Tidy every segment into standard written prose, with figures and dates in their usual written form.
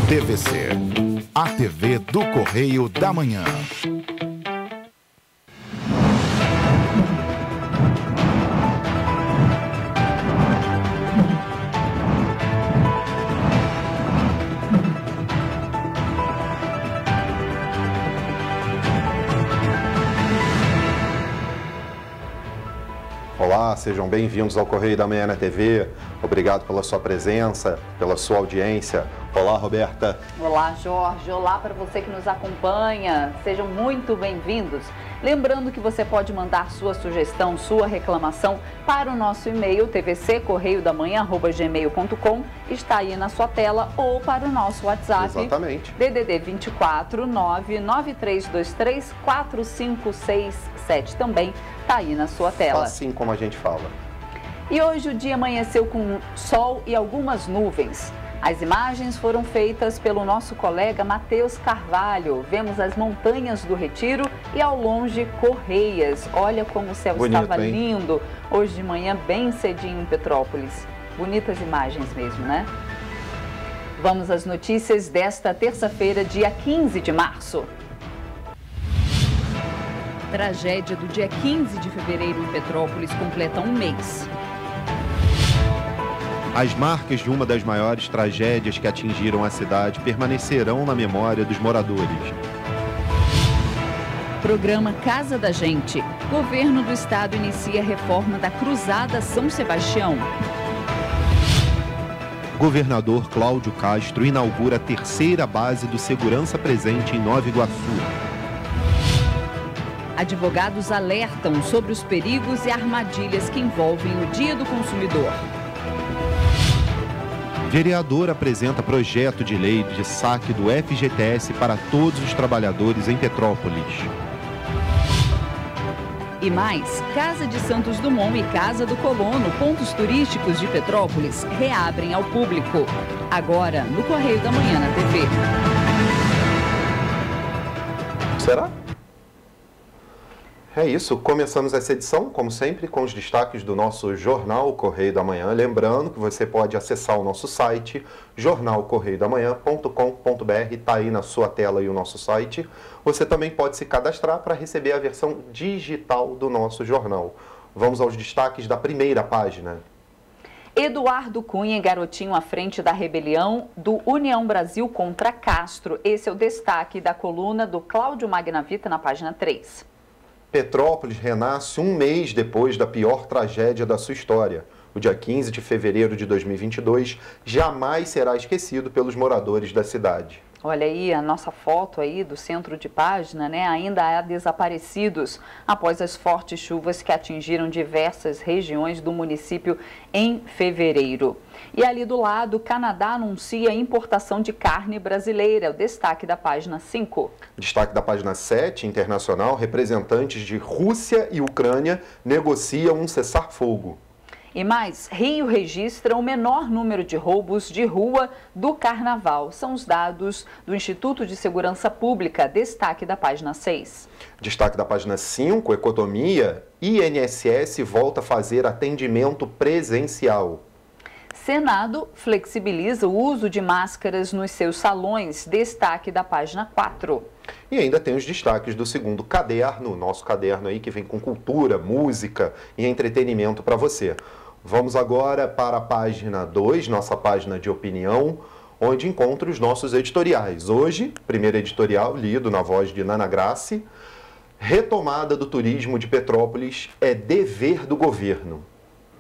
TVC, a TV do Correio da Manhã. Olá, sejam bem-vindos ao Correio da Manhã na TV. Obrigado pela sua presença, pela sua audiência. Olá, Roberta. Olá, Jorge. Olá para você que nos acompanha. Sejam muito bem-vindos. Lembrando que você pode mandar sua sugestão, sua reclamação para o nosso e-mail tvccorreiodamanhã@gmail.com, está aí na sua tela, ou para o nosso WhatsApp. Exatamente. DDD 24 99323 4567, também está aí na sua tela. Assim como a gente fala. E hoje o dia amanheceu com sol e algumas nuvens. As imagens foram feitas pelo nosso colega Matheus Carvalho. Vemos as montanhas do Retiro e ao longe Correias. Olha como o céu bonito, estava hein? lindo hoje de manhã, bem cedinho em Petrópolis. Bonitas imagens mesmo, né? Vamos às notícias desta terça-feira, dia 15 de março. Tragédia do dia 15 de fevereiro em Petrópolis completa um mês. As marcas de uma das maiores tragédias que atingiram a cidade permanecerão na memória dos moradores. Programa Casa da Gente. Governo do Estado inicia a reforma da Cruzada São Sebastião. Governador Cláudio Castro inaugura a terceira base do Segurança Presente em Nova Iguaçu. Advogados alertam sobre os perigos e armadilhas que envolvem o Dia do Consumidor. Vereador apresenta projeto de lei de saque do FGTS para todos os trabalhadores em Petrópolis. E mais, Casa de Santos Dumont e Casa do Colono, pontos turísticos de Petrópolis, reabrem ao público. Agora, no Correio da Manhã na TV. Será? É isso, começamos essa edição, como sempre, com os destaques do nosso Jornal Correio da Manhã. Lembrando que você pode acessar o nosso site, jornalcorreiodamanhã.com.br, está aí na sua tela aí o nosso site. Você também pode se cadastrar para receber a versão digital do nosso jornal. Vamos aos destaques da primeira página. Eduardo Cunha e Garotinho à frente da rebelião do União Brasil contra Castro. Esse é o destaque da coluna do Cláudio Magnavita na página 3. Petrópolis renasce um mês depois da pior tragédia da sua história. O dia 15 de fevereiro de 2022 jamais será esquecido pelos moradores da cidade. Olha aí a nossa foto aí do centro de página, né? Ainda há desaparecidos após as fortes chuvas que atingiram diversas regiões do município em fevereiro. E ali do lado, o Canadá anuncia a importação de carne brasileira. O destaque da página 5. Destaque da página 7, internacional, representantes de Rússia e Ucrânia negociam um cessar-fogo. E mais, Rio registra o menor número de roubos de rua do carnaval. São os dados do Instituto de Segurança Pública. Destaque da página 6. Destaque da página 5, economia. INSS volta a fazer atendimento presencial. Senado flexibiliza o uso de máscaras nos seus salões. Destaque da página 4. E ainda tem os destaques do segundo caderno, nosso caderno aí que vem com cultura, música e entretenimento para você. Vamos agora para a página 2, nossa página de opinião, onde encontra os nossos editoriais. Hoje, primeiro editorial lido na voz de Nana Grace. Retomada do turismo de Petrópolis é dever do governo.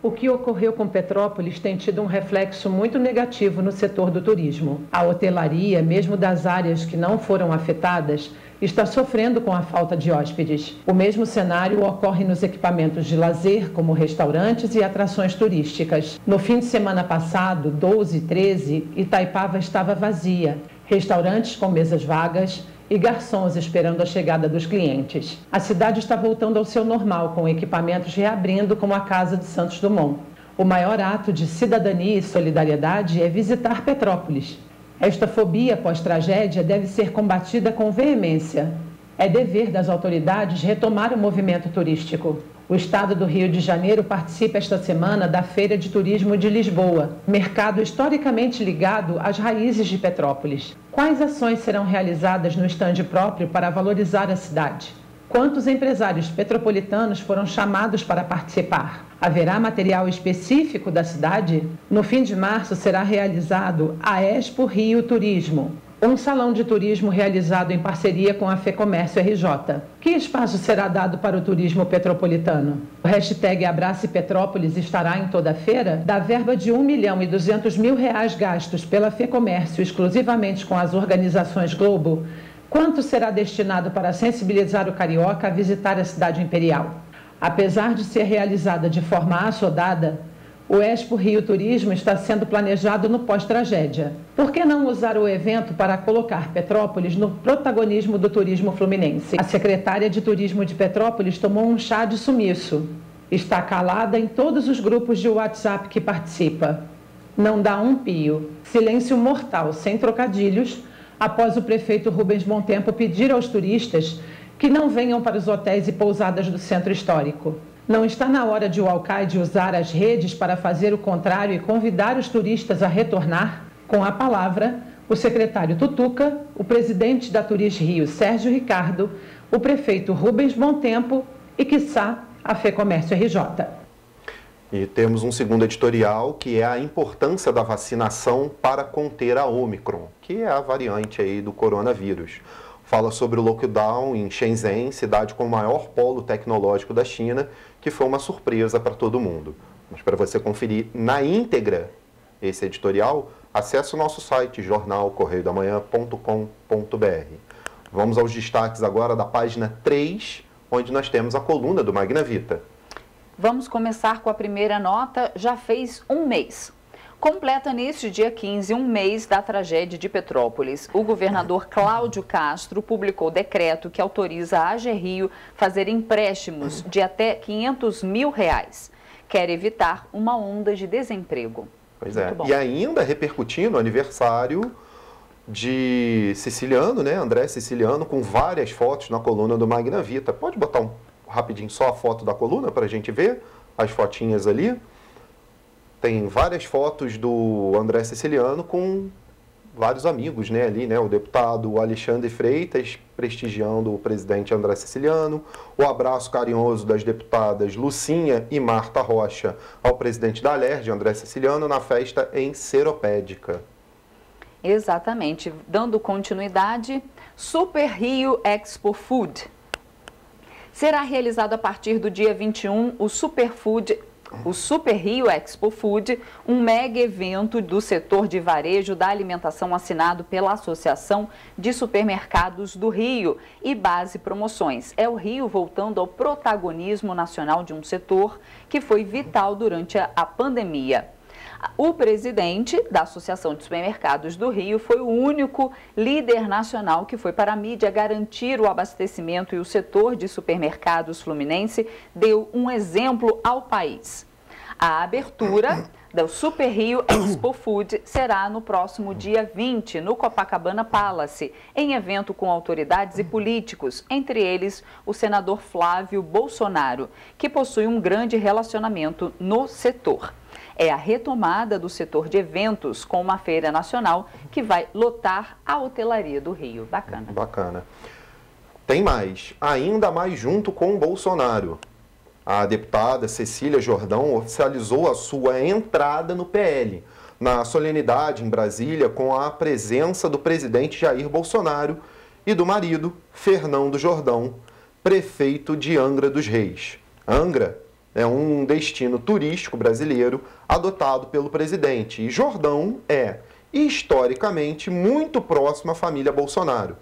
O que ocorreu com Petrópolis tem tido um reflexo muito negativo no setor do turismo. A hotelaria, mesmo das áreas que não foram afetadas, está sofrendo com a falta de hóspedes. O mesmo cenário ocorre nos equipamentos de lazer, como restaurantes e atrações turísticas. No fim de semana passado, 12 e 13, Itaipava estava vazia. Restaurantes com mesas vagas e garçons esperando a chegada dos clientes. A cidade está voltando ao seu normal, com equipamentos reabrindo como a Casa de Santos Dumont. O maior ato de cidadania e solidariedade é visitar Petrópolis. Esta fobia pós-tragédia deve ser combatida com veemência. É dever das autoridades retomar o movimento turístico. O estado do Rio de Janeiro participa esta semana da Feira de Turismo de Lisboa, mercado historicamente ligado às raízes de Petrópolis. Quais ações serão realizadas no estande próprio para valorizar a cidade? Quantos empresários petropolitanos foram chamados para participar? Haverá material específico da cidade? No fim de março será realizado a Expo Rio Turismo, um salão de turismo realizado em parceria com a FEComércio RJ. Que espaço será dado para o turismo petropolitano? O hashtag Abrace Petrópolis estará em toda a feira. Da verba de R$1.200.000 gastos pela FEComércio exclusivamente com as organizações Globo, quanto será destinado para sensibilizar o carioca a visitar a cidade imperial? Apesar de ser realizada de forma assodada, o Expo Rio Turismo está sendo planejado no pós-tragédia. Por que não usar o evento para colocar Petrópolis no protagonismo do turismo fluminense? A secretária de Turismo de Petrópolis tomou um chá de sumiço. Está calada em todos os grupos de WhatsApp que participa. Não dá um pio. Silêncio mortal, sem trocadilhos, após o prefeito Rubens Montempo pedir aos turistas que não venham para os hotéis e pousadas do centro histórico. Não está na hora de o alcaide usar as redes para fazer o contrário e convidar os turistas a retornar? Com a palavra, o secretário Tutuca, o presidente da Turis Rio, Sérgio Ricardo, o prefeito Rubens Montempo e, quiçá, a FEComércio RJ. E temos um segundo editorial, que é a importância da vacinação para conter a Ômicron, que é a variante aí do coronavírus. Fala sobre o lockdown em Shenzhen, cidade com o maior polo tecnológico da China, que foi uma surpresa para todo mundo. Mas para você conferir na íntegra esse editorial, acesse o nosso site jornalcorreiodamanhã.com.br. Vamos aos destaques agora da página 3, onde nós temos a coluna do Magna Vita. Vamos começar com a primeira nota. Já fez um mês. Completa neste dia 15 um mês da tragédia de Petrópolis. O governador Cláudio Castro publicou decreto que autoriza a AGRIO fazer empréstimos de até R$500 mil. Quer evitar uma onda de desemprego. Pois é. E ainda repercutindo o aniversário de Siciliano, né? André Siciliano, com várias fotos na coluna do Magna Vita. Pode botar rapidinho só a foto da coluna para a gente ver as fotinhas ali? Tem várias fotos do André Siciliano com vários amigos, né, ali, né, o deputado Alexandre Freitas prestigiando o presidente André Siciliano, o abraço carinhoso das deputadas Lucinha e Marta Rocha ao presidente da Alerj, André Siciliano, na festa em Seropédica. Exatamente. Dando continuidade, Super Rio Expo Food. Será realizado a partir do dia 21 o Super Rio Expo Food, um mega evento do setor de varejo da alimentação assinado pela Associação de Supermercados do Rio e Base Promoções. É o Rio voltando ao protagonismo nacional de um setor que foi vital durante a pandemia. O presidente da Associação de Supermercados do Rio foi o único líder nacional que foi para a mídia garantir o abastecimento, e o setor de supermercados fluminense deu um exemplo ao país. A abertura do Super Rio Expo Food será no próximo dia 20, no Copacabana Palace, em evento com autoridades e políticos, entre eles o senador Flávio Bolsonaro, que possui um grande relacionamento no setor. É a retomada do setor de eventos com uma feira nacional que vai lotar a hotelaria do Rio. Bacana. Bacana. Tem mais, ainda mais junto com o Bolsonaro. A deputada Cecília Jordão oficializou a sua entrada no PL, na solenidade em Brasília, com a presença do presidente Jair Bolsonaro e do marido, Fernando Jordão, prefeito de Angra dos Reis. Angra é um destino turístico brasileiro adotado pelo presidente, e Jordão é, historicamente, muito próximo à família Bolsonaro.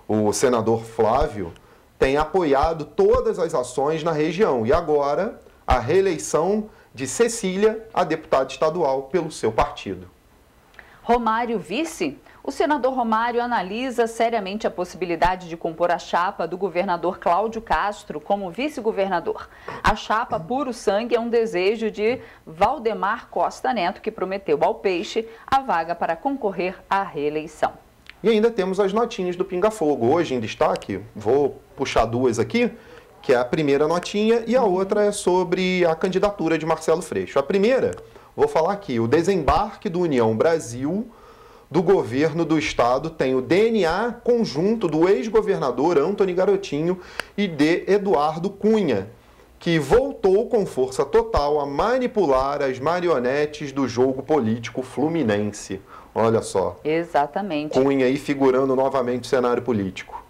O senador Flávio tem apoiado todas as ações na região e agora a reeleição de Cecília a deputada estadual pelo seu partido. Romário vice? O senador Romário analisa seriamente a possibilidade de compor a chapa do governador Cláudio Castro como vice-governador. A chapa Puro Sangue é um desejo de Valdemar Costa Neto, que prometeu ao Peixe a vaga para concorrer à reeleição. E ainda temos as notinhas do Pinga Fogo. Hoje em destaque, vou puxar duas aqui, que é a primeira notinha, e a outra é sobre a candidatura de Marcelo Freixo. A primeira, vou falar aqui, o desembarque do União Brasil do governo do estado tem o DNA conjunto do ex-governador Antony Garotinho e de Eduardo Cunha, que voltou com força total a manipular as marionetes do jogo político fluminense. Olha só. Exatamente. Cunha aí figurando novamente no cenário político.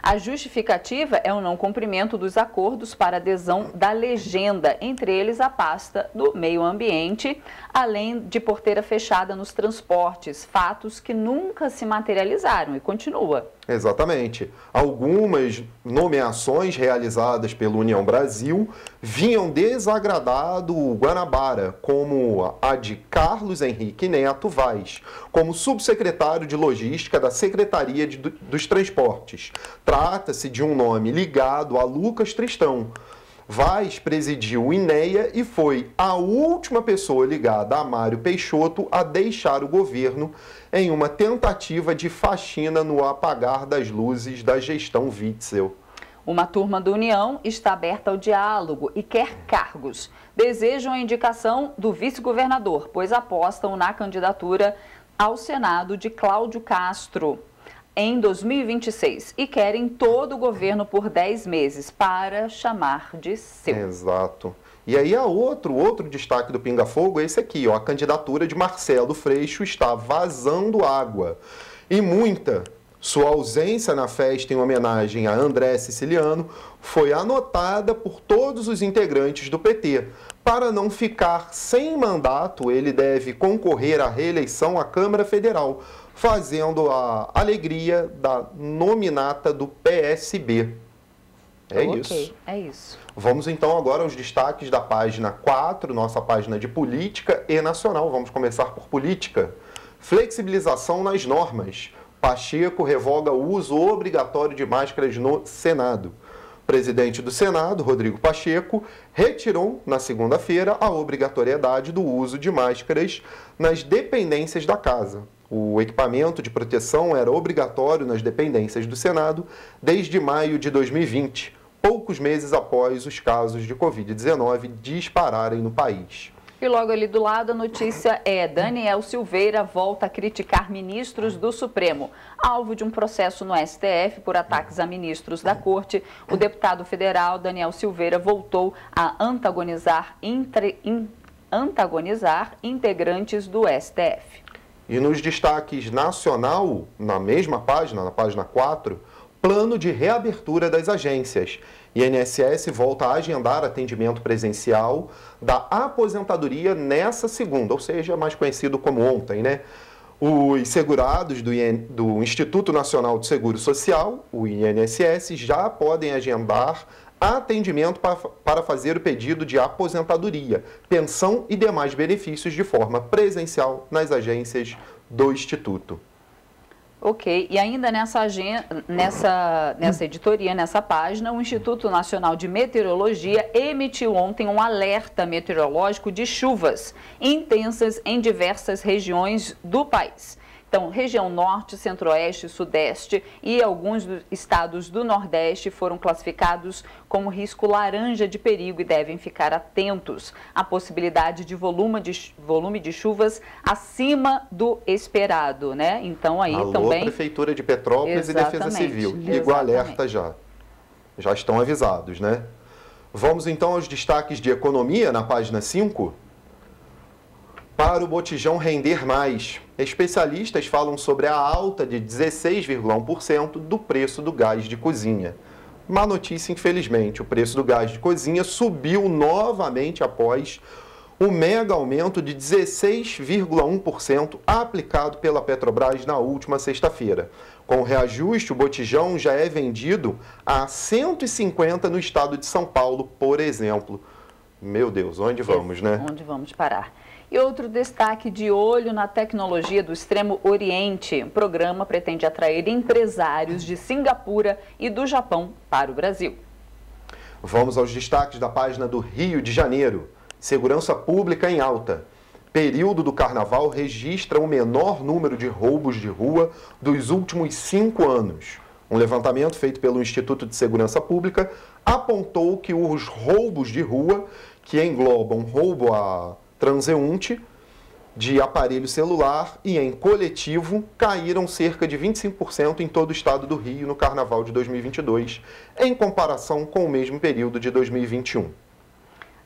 A justificativa é o não cumprimento dos acordos para adesão da legenda, entre eles a pasta do meio ambiente, além de porteira fechada nos transportes, fatos que nunca se materializaram e continua. Exatamente. Algumas nomeações realizadas pela União Brasil vinham desagradado o Guanabara, como a de Carlos Henrique Neto Vaz, como subsecretário de Logística da Secretaria dos Transportes. Trata-se de um nome ligado a Lucas Tristão. Vaz presidiu o INEA e foi a última pessoa ligada a Mário Peixoto a deixar o governo em uma tentativa de faxina no apagar das luzes da gestão Witzel. Uma turma do União está aberta ao diálogo e quer cargos. Desejam a indicação do vice-governador, pois apostam na candidatura ao Senado de Cláudio Castro em 2026 e querem todo o governo por 10 meses para chamar de seu. Exato. E aí outro destaque do Pinga Fogo é esse aqui, ó, a candidatura de Marcelo Freixo está vazando água. E muita. Sua ausência na festa em homenagem a André Siciliano foi anotada por todos os integrantes do PT. Para não ficar sem mandato, ele deve concorrer à reeleição à Câmara Federal, fazendo a alegria da nominata do PSB. Isso. É isso. Vamos então agora aos destaques da página 4, nossa página de política e nacional. Vamos começar por política. Flexibilização nas normas. Pacheco revoga o uso obrigatório de máscaras no Senado. O presidente do Senado, Rodrigo Pacheco, retirou na segunda-feira a obrigatoriedade do uso de máscaras nas dependências da casa. O equipamento de proteção era obrigatório nas dependências do Senado desde maio de 2020, poucos meses após os casos de Covid-19 dispararem no país. E logo ali do lado a notícia é: Daniel Silveira volta a criticar ministros do Supremo. Alvo de um processo no STF por ataques a ministros da Corte, o deputado federal Daniel Silveira voltou a antagonizar integrantes do STF. E nos destaques nacional, na mesma página, na página 4, plano de reabertura das agências. INSS volta a agendar atendimento presencial da aposentadoria nessa segunda, ou seja, mais conhecido como ontem, né? Os segurados do Instituto Nacional de Seguro Social, o INSS, já podem agendar atendimento para fazer o pedido de aposentadoria, pensão e demais benefícios de forma presencial nas agências do Instituto. Ok, e ainda nessa editoria, nessa página, o Instituto Nacional de Meteorologia emitiu ontem um alerta meteorológico de chuvas intensas em diversas regiões do país. Então, região norte, centro-oeste, sudeste e alguns estados do nordeste foram classificados como risco laranja de perigo e devem ficar atentos à possibilidade de volume de chuvas acima do esperado, né? Então, aí também... Prefeitura de Petrópolis. Exatamente. E Defesa Civil. Liga o alerta já. Já estão avisados, né? Vamos então aos destaques de economia na página 5. Para o botijão render mais, especialistas falam sobre a alta de 16,1% do preço do gás de cozinha. Má notícia, infelizmente, o preço do gás de cozinha subiu novamente após o mega aumento de 16,1% aplicado pela Petrobras na última sexta-feira. Com o reajuste, o botijão já é vendido a R$ 150 no estado de São Paulo, por exemplo. Meu Deus, onde vamos, né? Onde vamos parar? E outro destaque: de olho na tecnologia do Extremo Oriente. O programa pretende atrair empresários de Singapura e do Japão para o Brasil. Vamos aos destaques da página do Rio de Janeiro. Segurança pública em alta. Período do carnaval registra o menor número de roubos de rua dos últimos 5 anos. Um levantamento feito pelo Instituto de Segurança Pública apontou que os roubos de rua, que englobam roubo a transeunte, de aparelho celular e em coletivo, caíram cerca de 25% em todo o estado do Rio no Carnaval de 2022, em comparação com o mesmo período de 2021.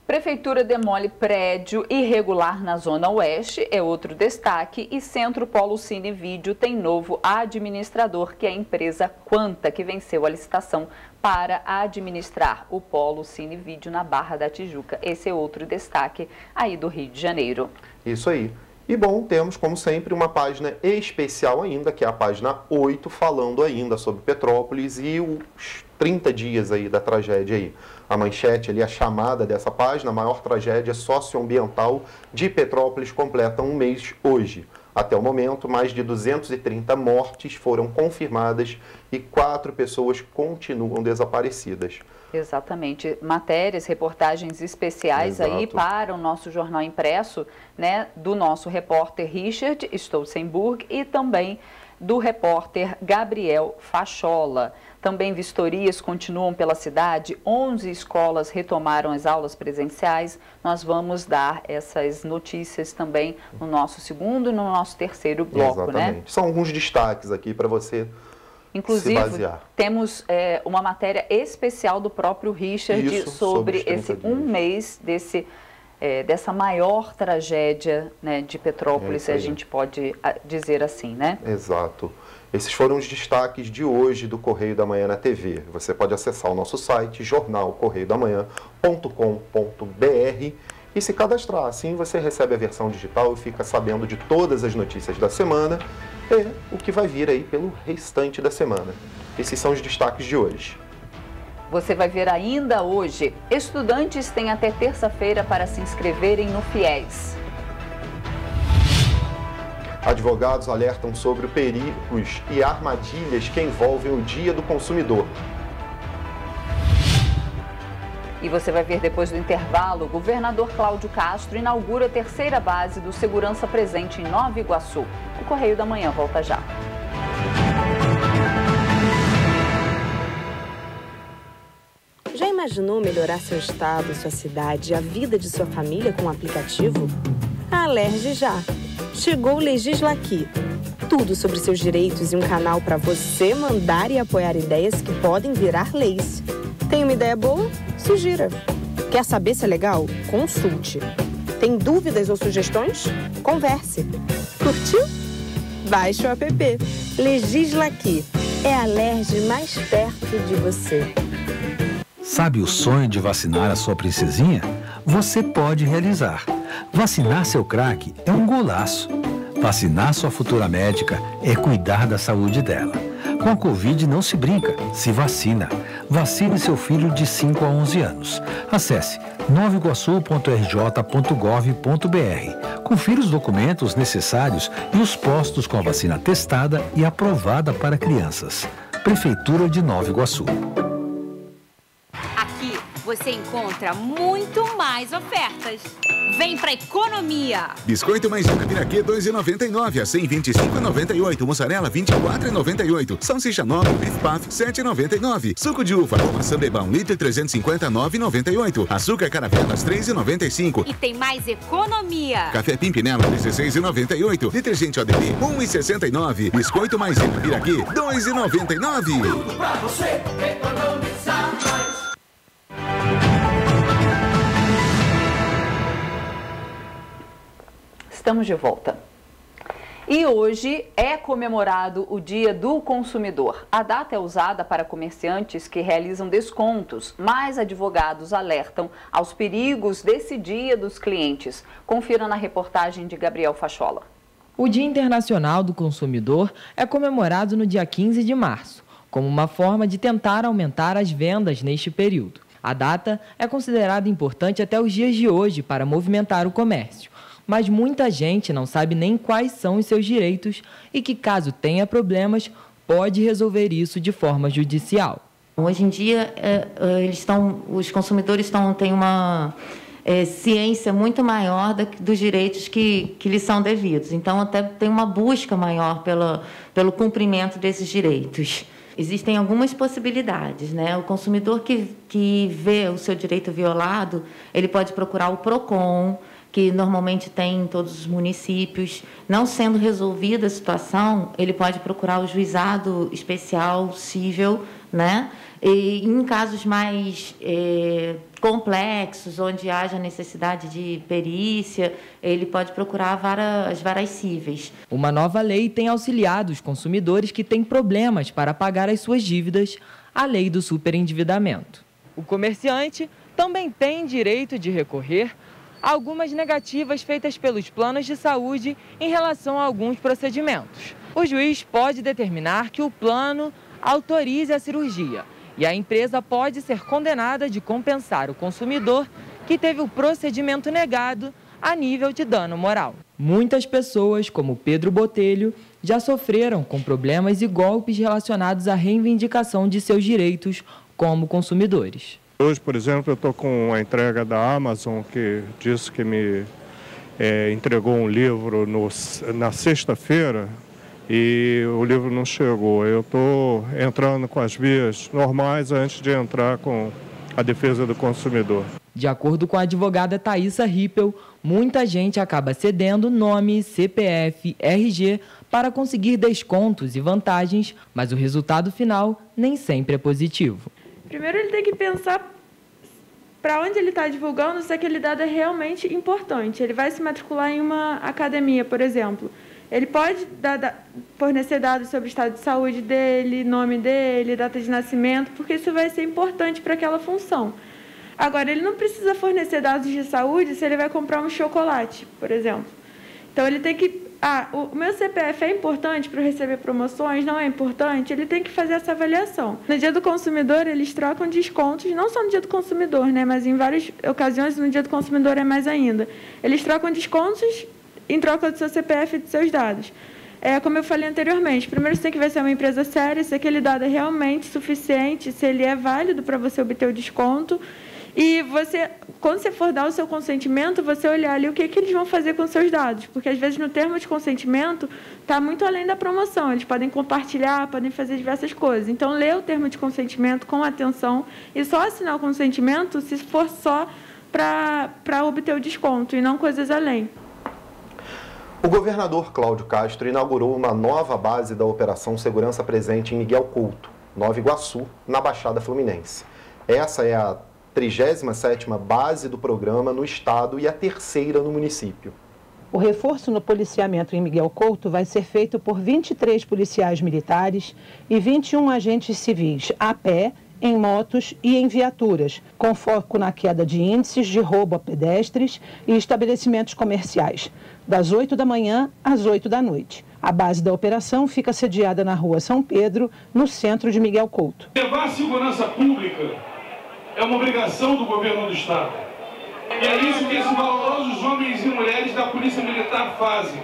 Prefeitura demole prédio irregular na Zona Oeste, é outro destaque, e Centro Polo Cine Vídeo tem novo administrador, que é a empresa Quanta, que venceu a licitação para administrar o Polo Cine Vídeo na Barra da Tijuca. Esse é outro destaque aí do Rio de Janeiro. Isso aí. E bom, temos como sempre uma página especial ainda, que é a página 8, falando ainda sobre Petrópolis e os 30 dias aí da tragédia aí. A manchete ali, a chamada dessa página, a maior tragédia socioambiental de Petrópolis, completa um mês hoje. Até o momento, mais de 230 mortes foram confirmadas e 4 pessoas continuam desaparecidas. Exatamente. Matérias, reportagens especiais aí para o nosso jornal impresso, né, do nosso repórter Richard Stolzenburg e também do repórter Gabriel Fachola. Também vistorias continuam pela cidade, 11 escolas retomaram as aulas presenciais. Nós vamos dar essas notícias também no nosso segundo e no nosso terceiro bloco, exatamente, né? São alguns destaques aqui para você inclusive se basear. Temos uma matéria especial do próprio Richard sobre esse um mês dessa maior tragédia, né, de Petrópolis, se a gente pode dizer assim, né? Exato. Esses foram os destaques de hoje do Correio da Manhã na TV. Você pode acessar o nosso site, jornalcorreiodamanhã.com.br, e se cadastrar. Assim você recebe a versão digital e fica sabendo de todas as notícias da semana e o que vai vir aí pelo restante da semana. Esses são os destaques de hoje. Você vai ver ainda hoje. Estudantes têm até terça-feira para se inscreverem no FIES. Advogados alertam sobre perigos e armadilhas que envolvem o Dia do Consumidor. E você vai ver depois do intervalo, o governador Cláudio Castro inaugura a terceira base do Segurança Presente em Nova Iguaçu. O Correio da Manhã volta já. Já imaginou melhorar seu estado, sua cidade e a vida de sua família com um aplicativo? Alerge já! Chegou o Legisla Aqui. Tudo sobre seus direitos e um canal para você mandar e apoiar ideias que podem virar leis. Tem uma ideia boa? Sugira. Quer saber se é legal? Consulte. Tem dúvidas ou sugestões? Converse. Curtiu? Baixe o app. Legisla Aqui. É a Alerj mais perto de você. Sabe o sonho de vacinar a sua princesinha? Você pode realizar. Vacinar seu craque é um golaço. Vacinar sua futura médica é cuidar da saúde dela. Com a Covid não se brinca, se vacina. Vacine seu filho de 5 a 11 anos. Acesse novaiguaçu.rj.gov.br. Confira os documentos necessários e os postos com a vacina testada e aprovada para crianças. Prefeitura de Nova Iguaçu. Aqui você encontra muito mais ofertas. Vem pra economia! Biscoito Maisena Piraquê 2,99 a 125,98. Mussarela 24,98. Salsicha nova Beef Puff 7,99. Suco de uva ou maçã bebão 1 litro 359,98. Açúcar caravelas 3,95. E tem mais economia! Café Pimpinela 16,98. Detergente ODP 1,69. Biscoito Maisena Piraquê 2,99. Tudo pra você economizar mais. Estamos de volta. E hoje é comemorado o Dia do Consumidor. A data é usada para comerciantes que realizam descontos, mas advogados alertam aos perigos desse dia dos clientes. Confira na reportagem de Gabriel Fachola. O Dia Internacional do Consumidor é comemorado no dia 15 de março, como uma forma de tentar aumentar as vendas neste período. A data é considerada importante até os dias de hoje para movimentar o comércio. Mas muita gente não sabe nem quais são os seus direitos e que, caso tenha problemas, pode resolver isso de forma judicial. Hoje em dia, os consumidores têm uma ciência muito maior dos direitos que lhes são devidos. Então, até tem uma busca maior pelo cumprimento desses direitos. existem algumas possibilidades, né? O consumidor que vê o seu direito violado, ele pode procurar o PROCON, que normalmente tem em todos os municípios. Não sendo resolvida a situação, ele pode procurar o juizado especial cível, né? E em casos mais complexos, onde haja necessidade de perícia, ele pode procurar as varas cíveis. Uma nova lei tem auxiliado os consumidores que têm problemas para pagar as suas dívidas, a lei do superendividamento. O comerciante também tem direito de recorrer a algumas negativas feitas pelos planos de saúde em relação a alguns procedimentos. O juiz pode determinar que o plano autorize a cirurgia e a empresa pode ser condenada de compensar o consumidor que teve o procedimento negado a nível de dano moral. Muitas pessoas, como Pedro Botelho, já sofreram com problemas e golpes relacionados à reivindicação de seus direitos como consumidores. Hoje, por exemplo, eu estou com a entrega da Amazon, que disse que me entregou um livro na sexta-feira e o livro não chegou. Eu estou entrando com as vias normais antes de entrar com a defesa do consumidor. De acordo com a advogada Thaisa Rippel, muita gente acaba cedendo nome, CPF, RG para conseguir descontos e vantagens, mas o resultado final nem sempre é positivo. Primeiro ele tem que pensar para onde ele está divulgando, se aquele dado é realmente importante. Ele vai se matricular em uma academia, por exemplo. Ele pode fornecer dados sobre o estado de saúde dele, nome dele, data de nascimento, porque isso vai ser importante para aquela função. Agora, ele não precisa fornecer dados de saúde se ele vai comprar um chocolate, por exemplo. Então, ele tem que... o meu CPF é importante para eu receber promoções? Não é importante? Ele tem que fazer essa avaliação. No Dia do Consumidor, eles trocam descontos, não só no Dia do Consumidor, né, mas em várias ocasiões, no Dia do Consumidor é mais ainda. Eles trocam descontos em troca do seu CPF e dos seus dados. Como eu falei anteriormente, primeiro você tem que ver se é uma empresa séria, se aquele dado é realmente suficiente, se ele é válido para você obter o desconto. E quando você for dar o seu consentimento, você olhar ali o que eles vão fazer com os seus dados. Porque, às vezes, no termo de consentimento, está muito além da promoção. Eles podem compartilhar, podem fazer diversas coisas. Então, lê o termo de consentimento com atenção e só assinar o consentimento se for só para obter o desconto e não coisas além. O governador Cláudio Castro inaugurou uma nova base da Operação Segurança Presente em Miguel Couto, Nova Iguaçu, na Baixada Fluminense. Essa é a 37ª base do programa no estado e a 3ª no município. O reforço no policiamento em Miguel Couto vai ser feito por 23 policiais militares e 21 agentes civis a pé, em motos e em viaturas, com foco na queda de índices de roubo a pedestres e estabelecimentos comerciais, das 8 da manhã às 8 da noite. A base da operação fica sediada na Rua São Pedro, no centro de Miguel Couto. Levar a segurança pública é uma obrigação do governo do estado. E é isso que esses valorosos homens e mulheres da Polícia Militar fazem.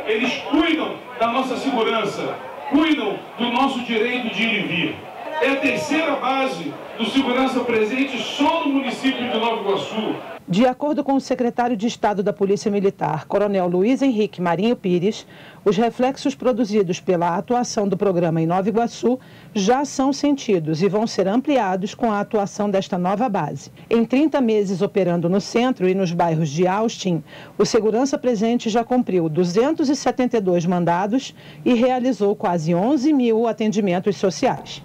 Eles cuidam da nossa segurança, cuidam do nosso direito de ir e vir. É a 3ª base do Segurança Presente só no município de Nova Iguaçu. De acordo com o secretário de Estado da Polícia Militar, Coronel Luiz Henrique Marinho Pires, os reflexos produzidos pela atuação do programa em Nova Iguaçu já são sentidos e vão ser ampliados com a atuação desta nova base. Em 30 meses operando no centro e nos bairros de Austin, o Segurança Presente já cumpriu 272 mandados e realizou quase 11 mil atendimentos sociais.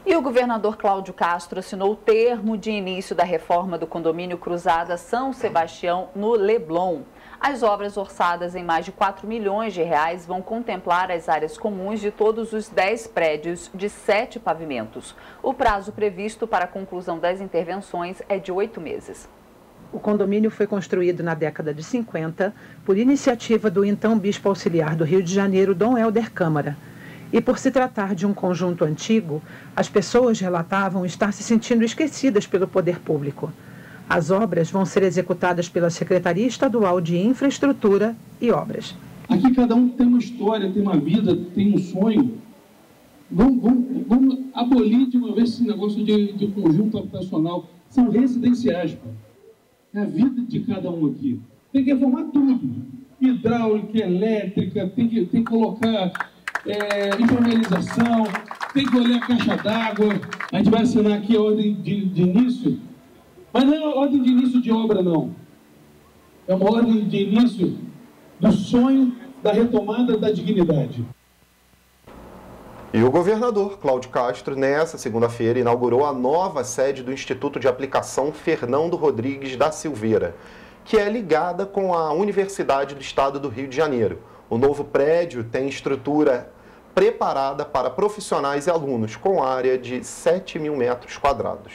E o governador Cláudio Castro assinou o termo de início da reforma do condomínio Cruzada São Sebastião, no Leblon. As obras orçadas em mais de 4 milhões de reais vão contemplar as áreas comuns de todos os 10 prédios de 7 pavimentos. O prazo previsto para a conclusão das intervenções é de 8 meses. O condomínio foi construído na década de 50 por iniciativa do então bispo auxiliar do Rio de Janeiro, Dom Helder Câmara. E por se tratar de um conjunto antigo, as pessoas relatavam estar se sentindo esquecidas pelo poder público. As obras vão ser executadas pela Secretaria Estadual de Infraestrutura e Obras. Aqui cada um tem uma história, tem uma vida, tem um sonho. Vamos abolir de uma vez esse negócio de conjunto habitacional. São residenciais, pô. É a vida de cada um aqui. Tem que reformar tudo. Hidráulica, elétrica, tem que colocar impermeabilização, tem que olhar a caixa d'água. A gente vai assinar aqui a ordem de início, mas não é uma ordem de início de obra, não. É uma ordem de início do sonho da retomada da dignidade. E o governador Cláudio Castro, nessa segunda-feira, inaugurou a nova sede do Instituto de Aplicação Fernando Rodrigues da Silveira, que é ligada com a Universidade do Estado do Rio de Janeiro. O novo prédio tem estrutura preparada para profissionais e alunos, com área de 7 mil metros quadrados.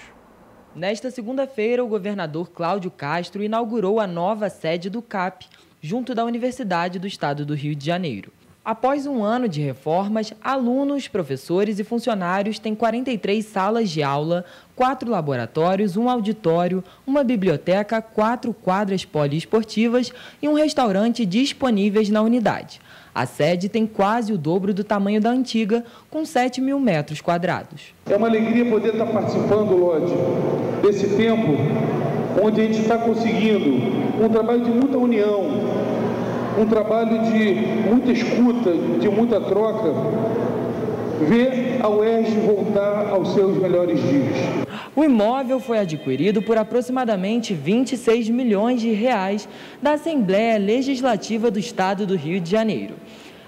Nesta segunda-feira, o governador Cláudio Castro inaugurou a nova sede do CAP, junto da Universidade do Estado do Rio de Janeiro. Após um ano de reformas, alunos, professores e funcionários têm 43 salas de aula, 4 laboratórios, um auditório, uma biblioteca, 4 quadras poliesportivas e um restaurante disponíveis na unidade. A sede tem quase o dobro do tamanho da antiga, com 7 mil metros quadrados. É uma alegria poder estar participando, Lodi, desse tempo onde a gente está conseguindo um trabalho de muita união, um trabalho de muita escuta, de muita troca, ver a UERJ voltar aos seus melhores dias. O imóvel foi adquirido por aproximadamente 26 milhões de reais da Assembleia Legislativa do Estado do Rio de Janeiro.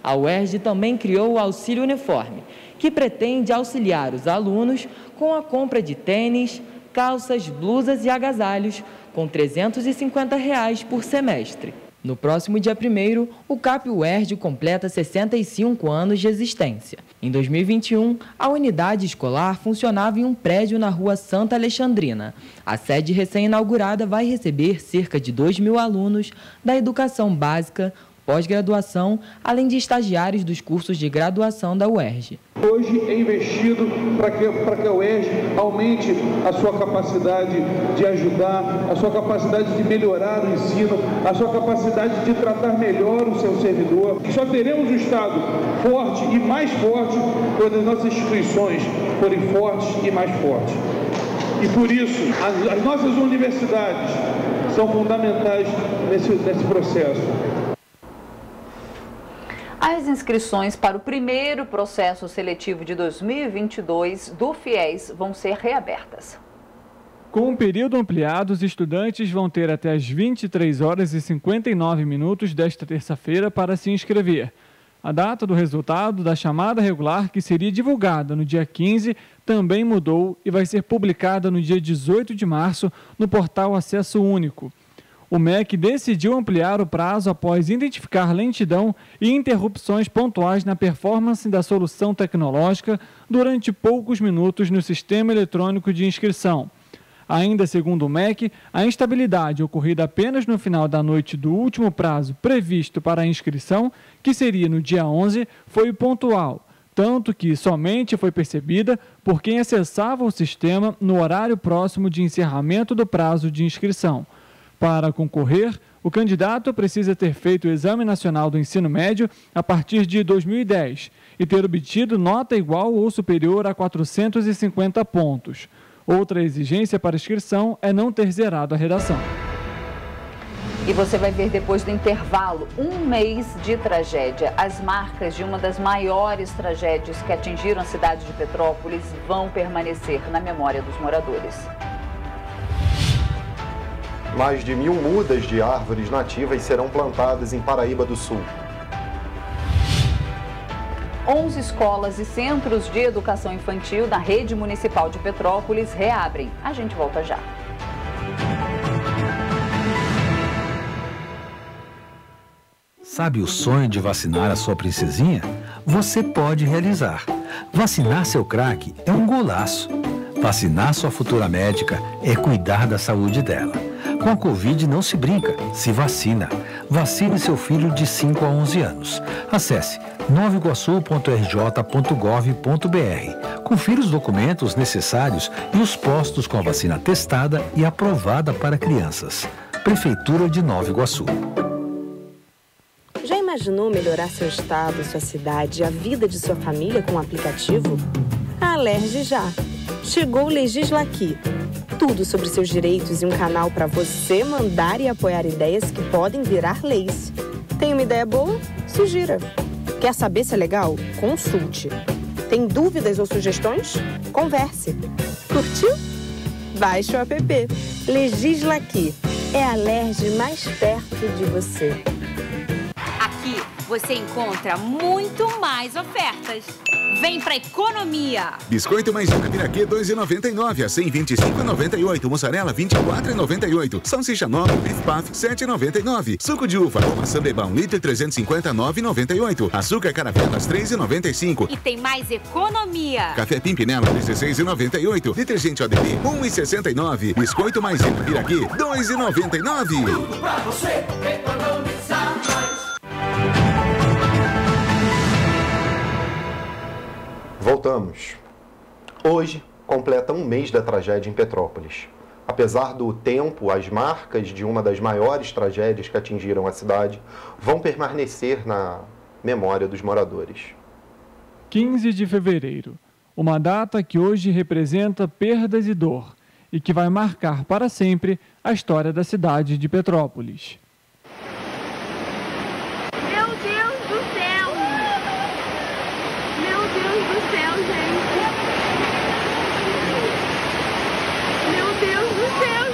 A UERJ também criou o Auxílio Uniforme, que pretende auxiliar os alunos com a compra de tênis, calças, blusas e agasalhos, com R$ 350 por semestre. No próximo dia 1º, o CAP UERJ completa 65 anos de existência. Em 2021, a unidade escolar funcionava em um prédio na rua Santa Alexandrina. A sede recém-inaugurada vai receber cerca de 2 mil alunos da educação básica, pós-graduação, além de estagiários dos cursos de graduação da UERJ. Hoje é investido para que a UERJ aumente a sua capacidade de ajudar, a sua capacidade de melhorar o ensino, a sua capacidade de tratar melhor o seu servidor. Só teremos um Estado forte e mais forte quando as nossas instituições forem fortes e mais fortes. E por isso, as nossas universidades são fundamentais nesse processo. As inscrições para o primeiro processo seletivo de 2022 do FIES vão ser reabertas. Com o período ampliado, os estudantes vão ter até as 23 horas e 59 minutos desta terça-feira para se inscrever. A data do resultado da chamada regular, que seria divulgada no dia 15, também mudou e vai ser publicada no dia 18 de março no portal Acesso Único. O MEC decidiu ampliar o prazo após identificar lentidão e interrupções pontuais na performance da solução tecnológica durante poucos minutos no sistema eletrônico de inscrição. Ainda segundo o MEC, a instabilidade ocorrida apenas no final da noite do último prazo previsto para a inscrição, que seria no dia 11, foi pontual, tanto que somente foi percebida por quem acessava o sistema no horário próximo de encerramento do prazo de inscrição. Para concorrer, o candidato precisa ter feito o Exame Nacional do Ensino Médio a partir de 2010 e ter obtido nota igual ou superior a 450 pontos. Outra exigência para inscrição é não ter zerado a redação. E você vai ver depois do intervalo, um mês de tragédia. As marcas de uma das maiores tragédias que atingiram a cidade de Petrópolis vão permanecer na memória dos moradores. Mais de 1.000 mudas de árvores nativas serão plantadas em Paraíba do Sul. 11 escolas e centros de educação infantil da rede municipal de Petrópolis reabrem. A gente volta já. Sabe o sonho de vacinar a sua princesinha? Você pode realizar. Vacinar seu craque é um golaço. Vacinar sua futura médica é cuidar da saúde dela. Com a Covid não se brinca, se vacina. Vacine seu filho de 5 a 11 anos. Acesse novaiguaçu.rj.gov.br. Confira os documentos necessários e os postos com a vacina testada e aprovada para crianças. Prefeitura de Nova Iguaçu. Já imaginou melhorar seu estado, sua cidade e a vida de sua família com um aplicativo? A Alerj já. Chegou o Legislaqui. Tudo sobre seus direitos e um canal para você mandar e apoiar ideias que podem virar leis. Tem uma ideia boa? Sugira. Quer saber se é legal? Consulte. Tem dúvidas ou sugestões? Converse. Curtiu? Baixe o app. Legisla Aqui. É a Alerj mais perto de você. Aqui você encontra muito mais ofertas. Vem pra economia! Biscoito maisena Piraquê 2,99 a 125,98. Mussarela 24,98. Salsicha nova Beef Puff 7,99. Suco de uva ou maçã bebão litro 359,98. Açúcar caravelas 3,95. E tem mais economia! Café Pimpinela 16,98. Detergente ODP 1,69. Biscoito maisena Piraquê 2,99. Tudo pra você economizar mais. Voltamos. Hoje completa um mês da tragédia em Petrópolis. Apesar do tempo, as marcas de uma das maiores tragédias que atingiram a cidade vão permanecer na memória dos moradores. 15 de fevereiro, uma data que hoje representa perdas e dor e que vai marcar para sempre a história da cidade de Petrópolis. Meu Deus do céu! Meu Deus do céu, gente! Meu Deus do céu!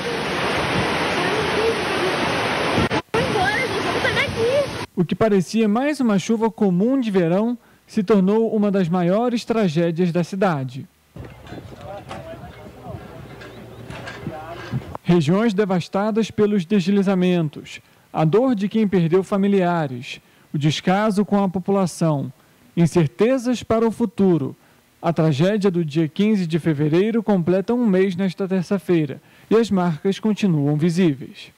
Vamos embora, gente! Vamos sair daqui! O que parecia mais uma chuva comum de verão se tornou uma das maiores tragédias da cidade. Regiões devastadas pelos deslizamentos, a dor de quem perdeu familiares, o descaso com a população, incertezas para o futuro. A tragédia do dia 15 de fevereiro completa um mês nesta terça-feira e as marcas continuam visíveis.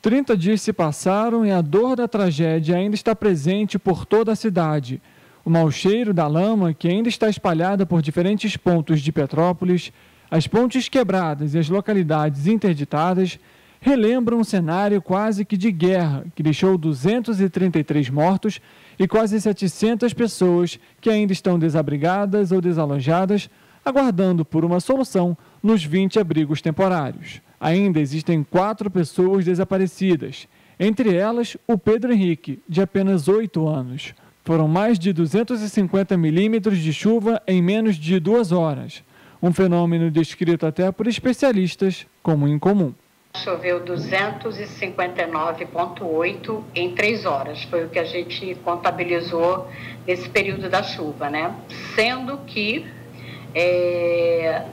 30 dias se passaram e a dor da tragédia ainda está presente por toda a cidade. O mau cheiro da lama, que ainda está espalhada por diferentes pontos de Petrópolis, as pontes quebradas e as localidades interditadas, relembram um cenário quase que de guerra, que deixou 233 mortos e quase 700 pessoas que ainda estão desabrigadas ou desalojadas, aguardando por uma solução nos 20 abrigos temporários. Ainda existem 4 pessoas desaparecidas, entre elas o Pedro Henrique, de apenas 8 anos. Foram mais de 250 milímetros de chuva em menos de 2 horas, um fenômeno descrito até por especialistas como incomum. Choveu 259,8 em 3 horas, foi o que a gente contabilizou nesse período da chuva, né? Sendo que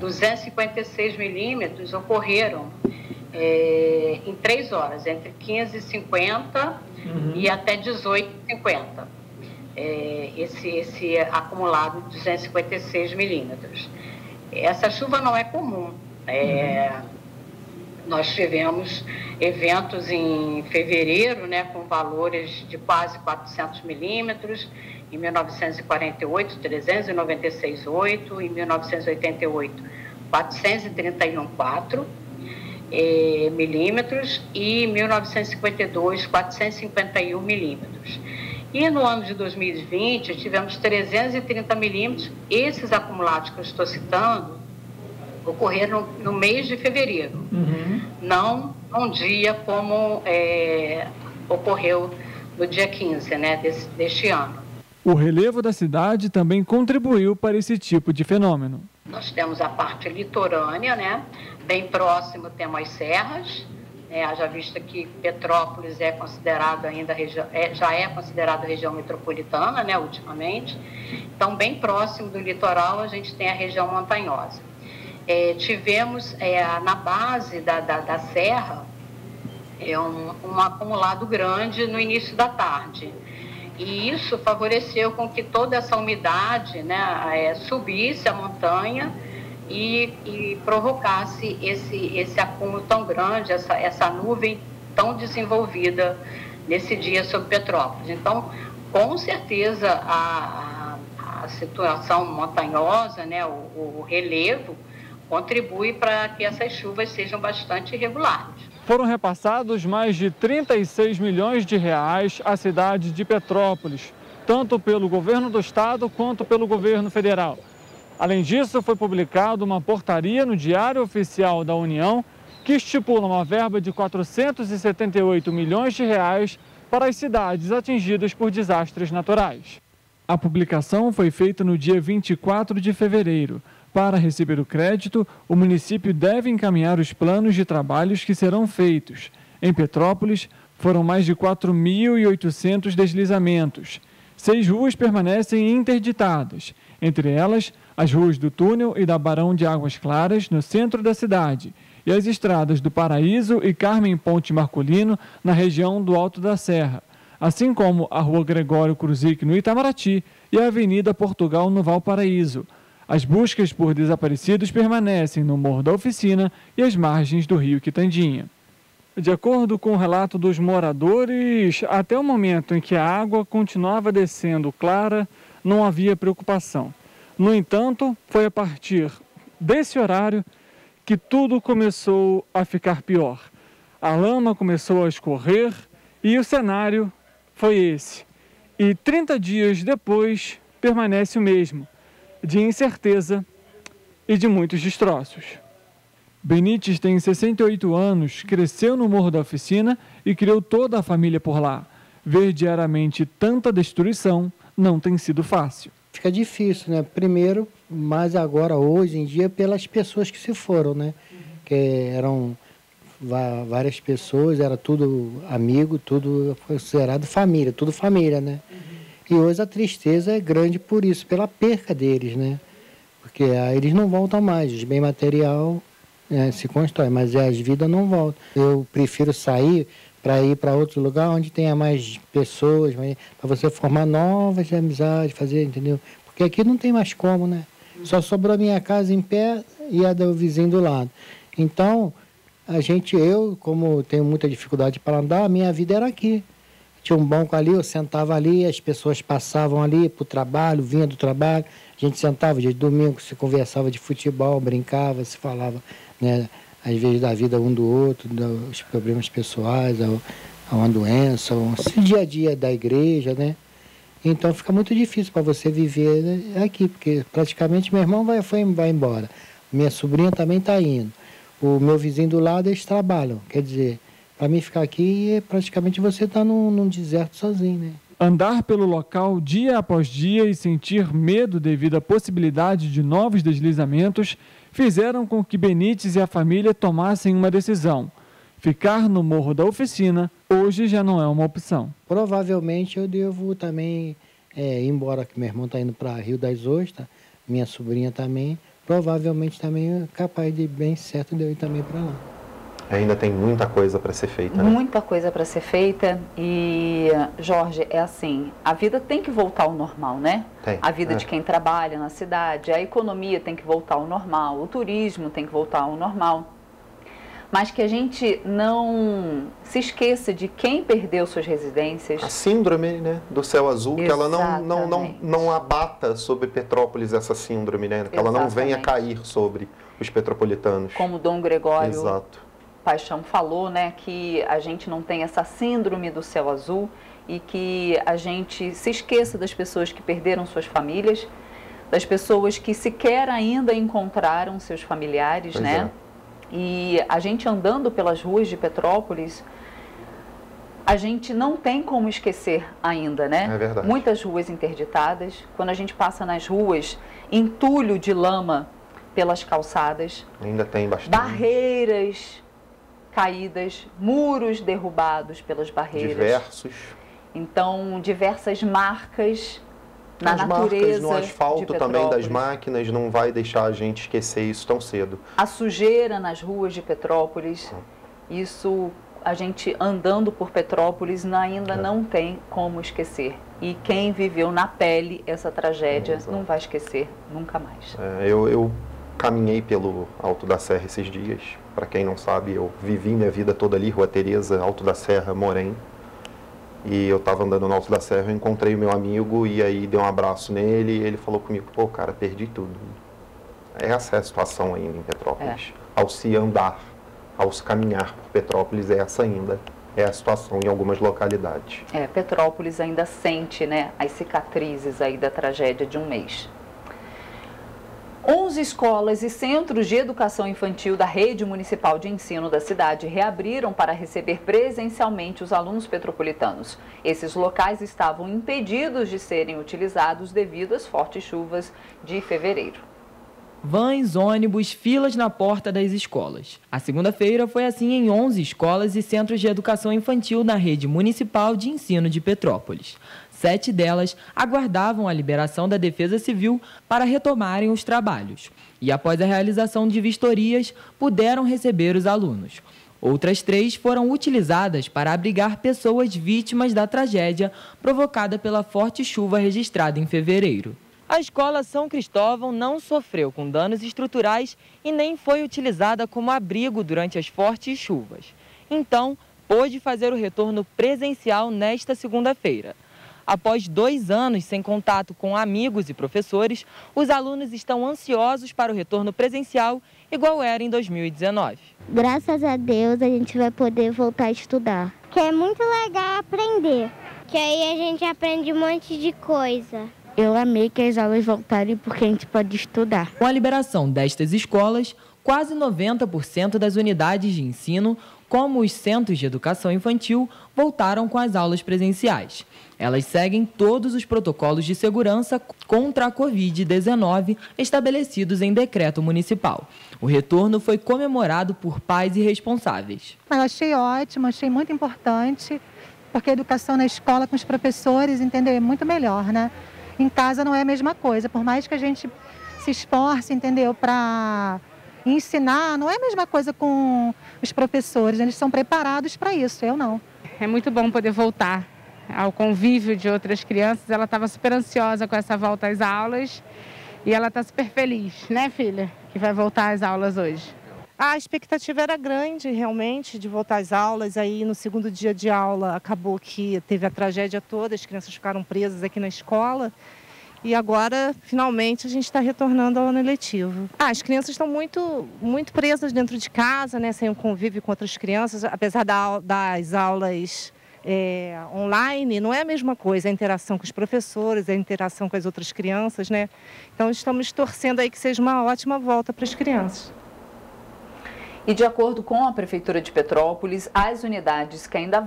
256 milímetros ocorreram em 3 horas, entre 15h50 e até 18h50. Esse acumulado de 256 milímetros. Essa chuva não é comum. Nós tivemos eventos em fevereiro, né, com valores de quase 400 milímetros, em 1948, 396,8, em 1988, 431,4 milímetros e em 1952, 451 milímetros. E no ano de 2020, tivemos 330 milímetros. Esses acumulados que eu estou citando ocorreram no mês de fevereiro, não um dia como ocorreu no dia 15, né, deste ano. O relevo da cidade também contribuiu para esse tipo de fenômeno. Nós temos a parte litorânea, né, bem próximo temos as serras, haja vista que Petrópolis é considerado ainda já é considerada região metropolitana, né, ultimamente. Então, bem próximo do litoral, a gente tem a região montanhosa. Tivemos na base da serra um acumulado grande no início da tarde. E isso favoreceu com que toda essa umidade, né, subisse a montanha e provocasse esse acúmulo tão grande, essa nuvem tão desenvolvida nesse dia sobre Petrópolis. Então, com certeza, a situação montanhosa, né, o relevo, contribui para que essas chuvas sejam bastante irregulares. Foram repassados mais de 36 milhões de reais à cidade de Petrópolis, tanto pelo governo do estado quanto pelo governo federal. Além disso, foi publicada uma portaria no Diário Oficial da União que estipula uma verba de 478 milhões de reais para as cidades atingidas por desastres naturais. A publicação foi feita no dia 24 de fevereiro. Para receber o crédito, o município deve encaminhar os planos de trabalhos que serão feitos. Em Petrópolis, foram mais de 4.800 deslizamentos. 6 ruas permanecem interditadas, entre elas as ruas do Túnel e da Barão de Águas Claras, no centro da cidade, e as estradas do Paraíso e Carmem Ponte Marcolino, na região do Alto da Serra, assim como a Rua Gregório Cruzic, no Itamaraty, e a Avenida Portugal, no Valparaíso. As buscas por desaparecidos permanecem no Morro da Oficina e às margens do rio Quitandinha. De acordo com o relato dos moradores, até o momento em que a água continuava descendo clara, não havia preocupação. No entanto, foi a partir desse horário que tudo começou a ficar pior. A lama começou a escorrer e o cenário foi esse. E 30 dias depois permanece o mesmo, de incerteza e de muitos destroços. Benites tem 68 anos, cresceu no Morro da Oficina e criou toda a família por lá. Ver diariamente tanta destruição não tem sido fácil. Fica difícil, né? Primeiro, mas agora, hoje em dia, pelas pessoas que se foram, né? Que eram várias pessoas, era tudo amigo, tudo considerado família, tudo família, né? E hoje a tristeza é grande por isso, pela perca deles, né? Porque aí eles não voltam mais, os bens material se constrói, mas as vidas não voltam. Eu prefiro sair para ir para outro lugar onde tenha mais pessoas, para você formar novas amizades, fazer, entendeu? Porque aqui não tem mais como, né? Só sobrou a minha casa em pé e a do vizinho do lado. Então, eu, como tenho muita dificuldade para andar, a minha vida era aqui. Tinha um banco ali, eu sentava ali, as pessoas passavam ali para o trabalho, vinha do trabalho, a gente sentava dia de domingo, se conversava de futebol, brincava, se falava, né, às vezes da vida um do outro, dos problemas pessoais, uma doença, esse dia a dia da igreja, né? Então fica muito difícil para você viver, né, aqui, porque praticamente meu irmão vai embora, minha sobrinha também está indo, o meu vizinho do lado, eles trabalham, quer dizer, para mim ficar aqui, praticamente você está num deserto sozinho, né? Andar pelo local dia após dia e sentir medo devido à possibilidade de novos deslizamentos fizeram com que Benites e a família tomassem uma decisão. Ficar no Morro da Oficina hoje já não é uma opção. Provavelmente eu devo também ir embora, que meu irmão está indo para Rio das Ostras, minha sobrinha também, provavelmente também é capaz de bem certo de eu ir também para lá. Ainda tem muita coisa para ser feita, né? Muita coisa para ser feita e, Jorge, é assim, a vida tem que voltar ao normal, né? Tem. A vida de quem trabalha na cidade, a economia tem que voltar ao normal, o turismo tem que voltar ao normal. Mas que a gente não se esqueça de quem perdeu suas residências. A síndrome, né, do céu azul, que ela não abata sobre Petrópolis essa síndrome, né? Que ela não venha cair sobre os petropolitanos. Como Dom Gregório Exato. Paixão falou, né, que a gente não tem essa síndrome do céu azul e que a gente se esqueça das pessoas que perderam suas famílias, das pessoas que sequer ainda encontraram seus familiares, Pois né? E a gente andando pelas ruas de Petrópolis, a gente não tem como esquecer ainda, né? É verdade. Muitas ruas interditadas, quando a gente passa nas ruas, entulho de lama pelas calçadas. Ainda tem bastante. Barreiras caídas, muros derrubados pelas barreiras. Diversos. Então, diversas marcas na As natureza. marcas no asfalto também das máquinas não vai deixar a gente esquecer isso tão cedo. A sujeira nas ruas de Petrópolis, isso a gente andando por Petrópolis ainda não tem como esquecer. E quem viveu na pele essa tragédia não vai esquecer nunca mais. Eu caminhei pelo Alto da Serra esses dias. Para quem não sabe, eu vivi minha vida toda ali, Rua Tereza, Alto da Serra, Morém. E eu estava andando no Alto da Serra, eu encontrei o meu amigo e aí dei um abraço nele e ele falou comigo, pô, cara, perdi tudo. Essa é a situação ainda em Petrópolis. Ao se andar, ao se caminhar por Petrópolis, essa ainda é a situação em algumas localidades. Petrópolis ainda sente, né, as cicatrizes aí da tragédia de um mês. 11 escolas e centros de educação infantil da rede municipal de ensino da cidade reabriram para receber presencialmente os alunos petropolitanos. Esses locais estavam impedidos de serem utilizados devido às fortes chuvas de fevereiro. Vans, ônibus, filas na porta das escolas. A segunda-feira foi assim em 11 escolas e centros de educação infantil na rede municipal de ensino de Petrópolis. 7 delas aguardavam a liberação da Defesa Civil para retomarem os trabalhos. E após a realização de vistorias, puderam receber os alunos. Outras 3 foram utilizadas para abrigar pessoas vítimas da tragédia provocada pela forte chuva registrada em fevereiro. A escola São Cristóvão não sofreu com danos estruturais e nem foi utilizada como abrigo durante as fortes chuvas. Então, pôde fazer o retorno presencial nesta segunda-feira. Após 2 anos sem contato com amigos e professores, os alunos estão ansiosos para o retorno presencial, igual era em 2019. Graças a Deus a gente vai poder voltar a estudar. Que é muito legal aprender, que aí a gente aprende um monte de coisa. Eu amei que as aulas voltarem porque a gente pode estudar. Com a liberação destas escolas, quase 90% das unidades de ensino, como os centros de educação infantil, voltaram com as aulas presenciais. Elas seguem todos os protocolos de segurança contra a Covid-19 estabelecidos em decreto municipal. O retorno foi comemorado por pais e responsáveis. Eu achei ótimo, achei muito importante, porque a educação na escola com os professores, entendeu? É muito melhor, né? Em casa não é a mesma coisa, por mais que a gente se esforce, entendeu? Para ensinar, não é a mesma coisa com os professores, eles são preparados para isso, eu não. É muito bom poder voltar ao convívio de outras crianças. Ela estava super ansiosa com essa volta às aulas e ela está super feliz, né, filha? Que vai voltar às aulas hoje. A expectativa era grande, realmente, de voltar às aulas. Aí, no segundo dia de aula, acabou que teve a tragédia toda, as crianças ficaram presas aqui na escola. E agora, finalmente, a gente está retornando ao ano letivo. As crianças estão muito presas dentro de casa, né, sem o convívio com outras crianças, apesar das aulas online, não é a mesma coisa, a interação com os professores, a interação com as outras crianças, né? Então, estamos torcendo aí que seja uma ótima volta para as crianças. E de acordo com a Prefeitura de Petrópolis, as unidades que ainda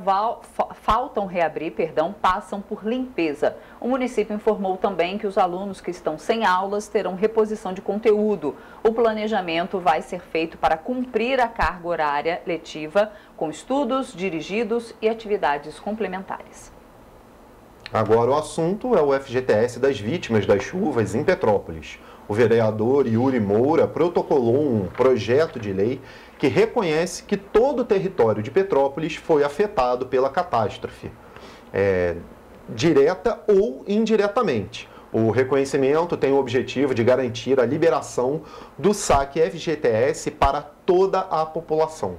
faltam reabrir, passam por limpeza. O município informou também que os alunos que estão sem aulas terão reposição de conteúdo. O planejamento vai ser feito para cumprir a carga horária letiva com estudos dirigidos e atividades complementares. Agora o assunto é o FGTS das vítimas das chuvas em Petrópolis. O vereador Yuri Moura protocolou um projeto de lei que reconhece que todo o território de Petrópolis foi afetado pela catástrofe, direta ou indiretamente. O reconhecimento tem o objetivo de garantir a liberação do saque FGTS para toda a população.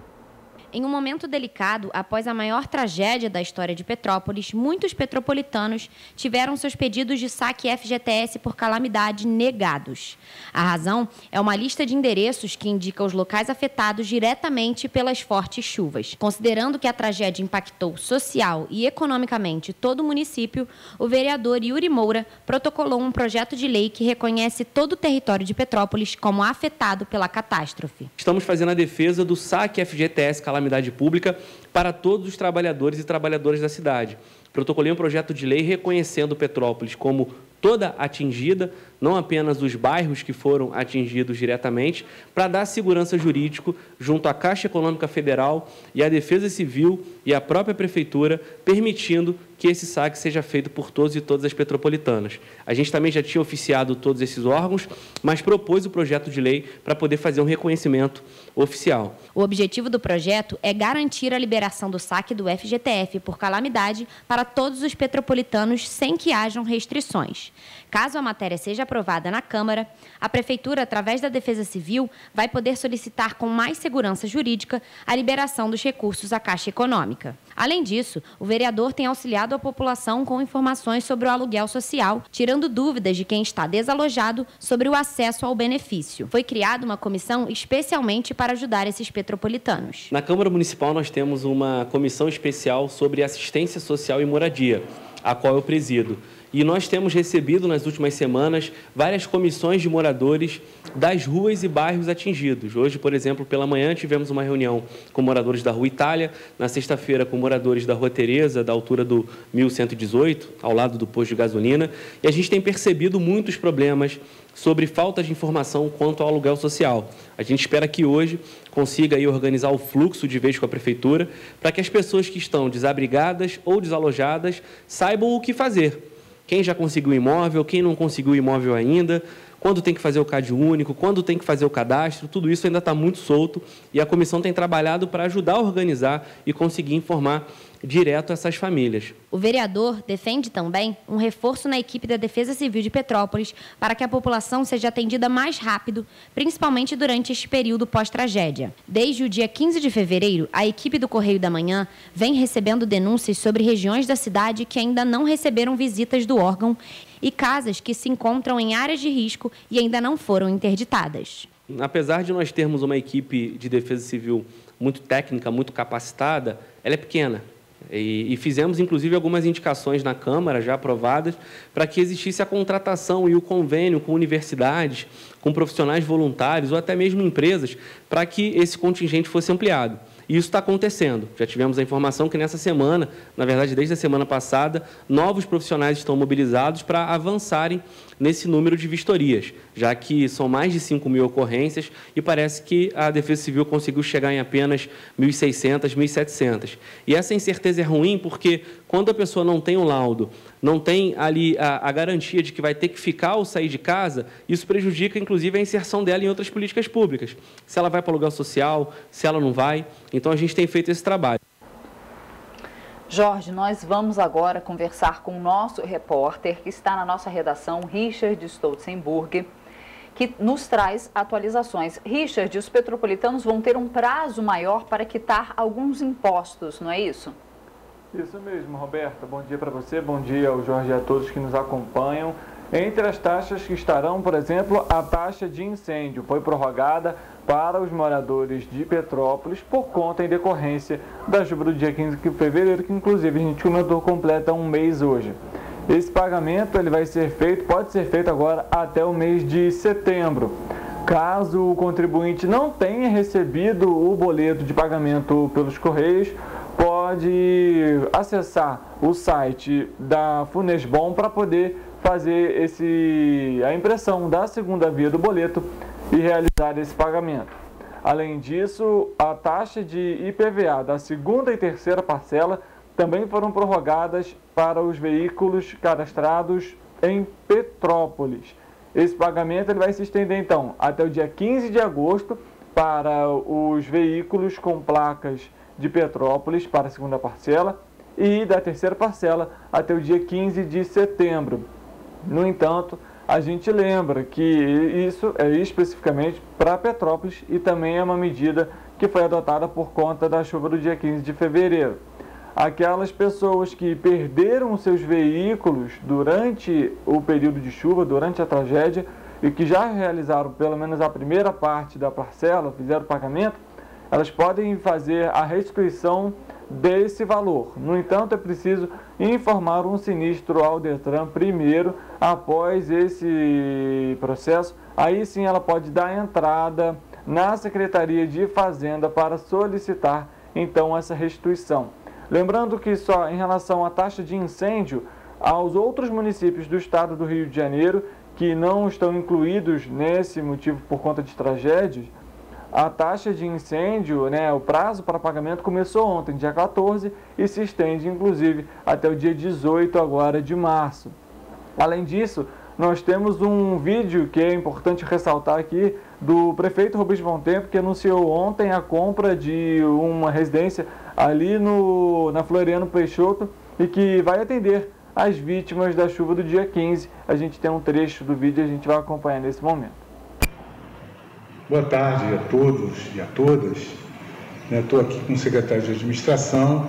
Em um momento delicado, após a maior tragédia da história de Petrópolis, muitos petropolitanos tiveram seus pedidos de saque FGTS por calamidade negados. A razão é uma lista de endereços que indica os locais afetados diretamente pelas fortes chuvas. Considerando que a tragédia impactou social e economicamente todo o município, o vereador Yuri Moura protocolou um projeto de lei que reconhece todo o território de Petrópolis como afetado pela catástrofe. Estamos fazendo a defesa do saque FGTS calamidade pública para todos os trabalhadores e trabalhadoras da cidade. Protocolei um projeto de lei reconhecendo Petrópolis como toda atingida, não apenas os bairros que foram atingidos diretamente, para dar segurança jurídica junto à Caixa Econômica Federal e à Defesa Civil e à própria Prefeitura, permitindo que esse saque seja feito por todos e todas as petropolitanas. A gente também já tinha oficiado todos esses órgãos, mas propôs o projeto de lei para poder fazer um reconhecimento oficial. O objetivo do projeto é garantir a liberação do saque do FGTS por calamidade para todos os petropolitanos sem que hajam restrições. Caso a matéria seja aprovada na Câmara, a Prefeitura, através da Defesa Civil, vai poder solicitar com mais segurança jurídica a liberação dos recursos à Caixa Econômica. Além disso, o vereador tem auxiliado a população com informações sobre o aluguel social, tirando dúvidas de quem está desalojado sobre o acesso ao benefício. Foi criada uma comissão especialmente para ajudar esses petropolitanos. Na Câmara Municipal nós temos uma comissão especial sobre assistência social e moradia, a qual eu presido, E nós temos recebido nas últimas semanas várias comissões de moradores das ruas e bairros atingidos. Hoje, por exemplo, pela manhã tivemos uma reunião com moradores da Rua Itália, na sexta-feira com moradores da Rua Tereza, da altura do 1118, ao lado do posto de gasolina, e a gente tem percebido muitos problemas sobre falta de informação quanto ao aluguel social. A gente espera que hoje consiga aí organizar o fluxo de vez com a Prefeitura para que as pessoas que estão desabrigadas ou desalojadas saibam o que fazer. Quem já conseguiu imóvel, quem não conseguiu imóvel ainda, quando tem que fazer o CAD único, quando tem que fazer o cadastro, tudo isso ainda está muito solto e a comissão tem trabalhado para ajudar a organizar e conseguir informar direto essas famílias. O vereador defende também um reforço na equipe da Defesa Civil de Petrópolis para que a população seja atendida mais rápido, principalmente durante este período pós-tragédia. Desde o dia 15 de fevereiro, a equipe do Correio da Manhã vem recebendo denúncias sobre regiões da cidade que ainda não receberam visitas do órgão e casas que se encontram em áreas de risco e ainda não foram interditadas. Apesar de nós termos uma equipe de defesa civil muito técnica, muito capacitada, ela é pequena. E fizemos, inclusive, algumas indicações na Câmara, já aprovadas, para que existisse a contratação e o convênio com universidades, com profissionais voluntários ou até mesmo empresas, para que esse contingente fosse ampliado. E isso está acontecendo. Já tivemos a informação que nessa semana, na verdade, desde a semana passada, novos profissionais estão mobilizados para avançarem nesse número de vistorias, já que são mais de 5.000 ocorrências e parece que a Defesa Civil conseguiu chegar em apenas 1.600, 1.700. E essa incerteza é ruim porque quando a pessoa não tem um laudo, não tem ali a garantia de que vai ter que ficar ou sair de casa, isso prejudica, inclusive, a inserção dela em outras políticas públicas. Se ela vai para o aluguel social, se ela não vai. Então, a gente tem feito esse trabalho. Jorge, nós vamos agora conversar com o nosso repórter, que está na nossa redação, Richard Stolzenburg, que nos traz atualizações. Richard, os petropolitanos vão ter um prazo maior para quitar alguns impostos, não é isso? Isso mesmo, Roberta. Bom dia para você, bom dia ao Jorge e a todos que nos acompanham. Entre as taxas que estarão, por exemplo, a taxa de incêndio foi prorrogada para os moradores de Petrópolis por conta em decorrência da chuva do dia 15 de fevereiro, que inclusive a gente comentou, completa um mês hoje. Esse pagamento ele vai ser feito, pode ser feito agora até o mês de setembro. Caso o contribuinte não tenha recebido o boleto de pagamento pelos Correios, pode acessar o site da Funesbom para poder fazer a impressão da segunda via do boleto e realizar esse pagamento. Além disso, a taxa de IPVA da segunda e terceira parcela também foram prorrogadas para os veículos cadastrados em Petrópolis. Esse pagamento ele vai se estender, então, até o dia 15 de agosto para os veículos com placas de Petrópolis para a segunda parcela e da terceira parcela até o dia 15 de setembro. No entanto, a gente lembra que isso é especificamente para Petrópolis e também é uma medida que foi adotada por conta da chuva do dia 15 de fevereiro. Aquelas pessoas que perderam seus veículos durante o período de chuva, durante a tragédia, e que já realizaram pelo menos a primeira parte da parcela, fizeram o pagamento, elas podem fazer a restituição desse valor. No entanto, é preciso informar um sinistro ao Detran primeiro. Após esse processo, aí sim ela pode dar entrada na Secretaria de Fazenda para solicitar então essa restituição. Lembrando que só em relação à taxa de incêndio, aos outros municípios do estado do Rio de Janeiro que não estão incluídos nesse motivo por conta de tragédias, a taxa de incêndio, o prazo para pagamento começou ontem, dia 14, e se estende, inclusive, até o dia 18 agora de março. Além disso, nós temos um vídeo que é importante ressaltar aqui, do prefeito Rubens Bom Tempo, que anunciou ontem a compra de uma residência ali na Floriano Peixoto e que vai atender as vítimas da chuva do dia 15. A gente tem um trecho do vídeo e a gente vai acompanhar nesse momento. Boa tarde a todos e a todas. Estou aqui com o secretário de administração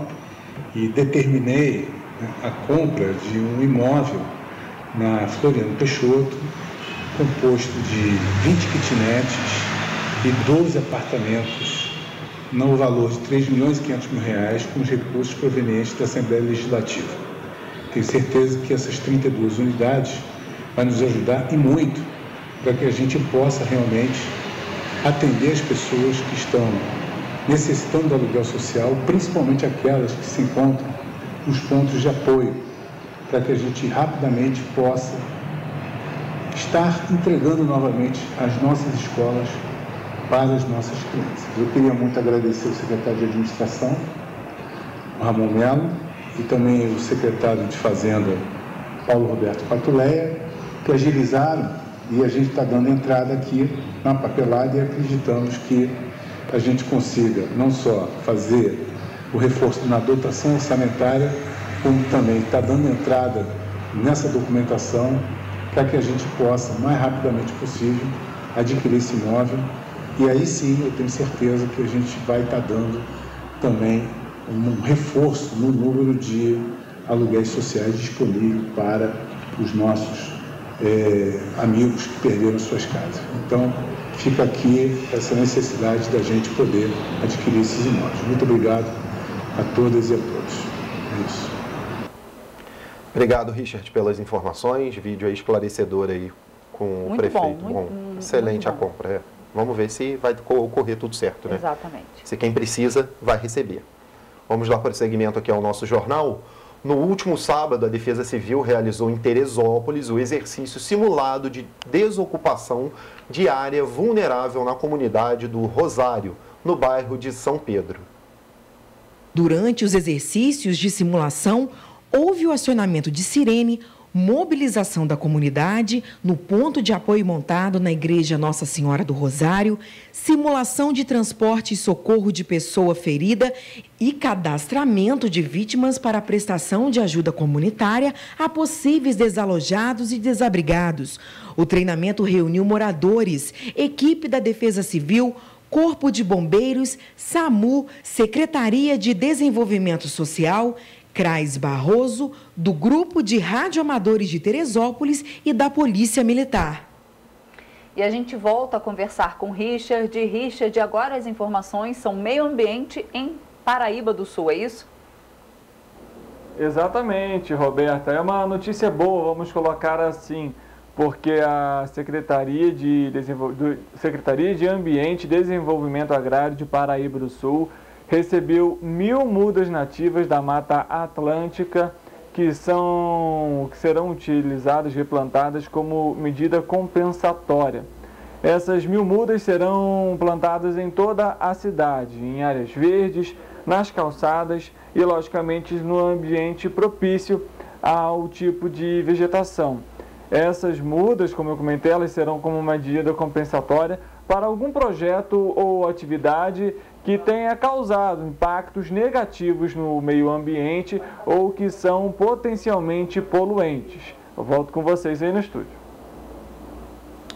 e determinei a compra de um imóvel na Floriano Peixoto, composto de 20 kitnets e 12 apartamentos, no valor de R$ 3.500.000, com os recursos provenientes da Assembleia Legislativa. tenho certeza que essas 32 unidades vão nos ajudar e muito para que a gente possa realmente atender as pessoas que estão necessitando do aluguel social, principalmente aquelas que se encontram nos pontos de apoio, para que a gente rapidamente possa estar entregando novamente as nossas escolas para as nossas crianças. Eu queria muito agradecer o secretário de Administração, Ramon Melo, e também o secretário de Fazenda, Paulo Roberto Patuleia, que agilizaram, e a gente está dando entrada aqui na papelada e acreditamos que a gente consiga não só fazer o reforço na dotação orçamentária, como também está dando entrada nessa documentação para que a gente possa, o mais rapidamente possível, adquirir esse imóvel. E aí sim, eu tenho certeza que a gente vai estar dando também um reforço no número de aluguéis sociais disponíveis para os nossos amigos que perderam suas casas. Então, fica aqui essa necessidade da gente poder adquirir esses imóveis. Muito obrigado a todas e a todos. É isso. Obrigado, Richard, pelas informações. Vídeo aí esclarecedor aí com o prefeito. Bom, excelente a compra. Vamos ver se vai ocorrer tudo certo, né? Exatamente. Se quem precisa vai receber. Vamos lá para o segmento aqui ao nosso jornal. No último sábado, a Defesa Civil realizou em Teresópolis o exercício simulado de desocupação de área vulnerável na comunidade do Rosário, no bairro de São Pedro. Durante os exercícios de simulação, houve o acionamento de sirene, mobilização da comunidade no ponto de apoio montado na Igreja Nossa Senhora do Rosário, simulação de transporte e socorro de pessoa ferida e cadastramento de vítimas para a prestação de ajuda comunitária a possíveis desalojados e desabrigados. O treinamento reuniu moradores, equipe da Defesa Civil, Corpo de Bombeiros, SAMU, Secretaria de Desenvolvimento Social, CRAS Barroso, do Grupo de Radioamadores de Teresópolis e da Polícia Militar. E a gente volta a conversar com Richard. Richard, agora as informações são meio ambiente em Paraíba do Sul, é isso? Exatamente, Roberta. É uma notícia boa, vamos colocar assim, porque a Secretaria de Ambiente e Desenvolvimento Agrário de Paraíba do Sul recebeu 1.000 mudas nativas da Mata Atlântica que serão utilizadas, replantadas como medida compensatória. Essas 1.000 mudas serão plantadas em toda a cidade, em áreas verdes, nas calçadas e, logicamente, no ambiente propício ao tipo de vegetação. Essas mudas, como eu comentei, elas serão como uma medida compensatória para algum projeto ou atividade que tenha causado impactos negativos no meio ambiente ou que são potencialmente poluentes. Eu volto com vocês aí no estúdio.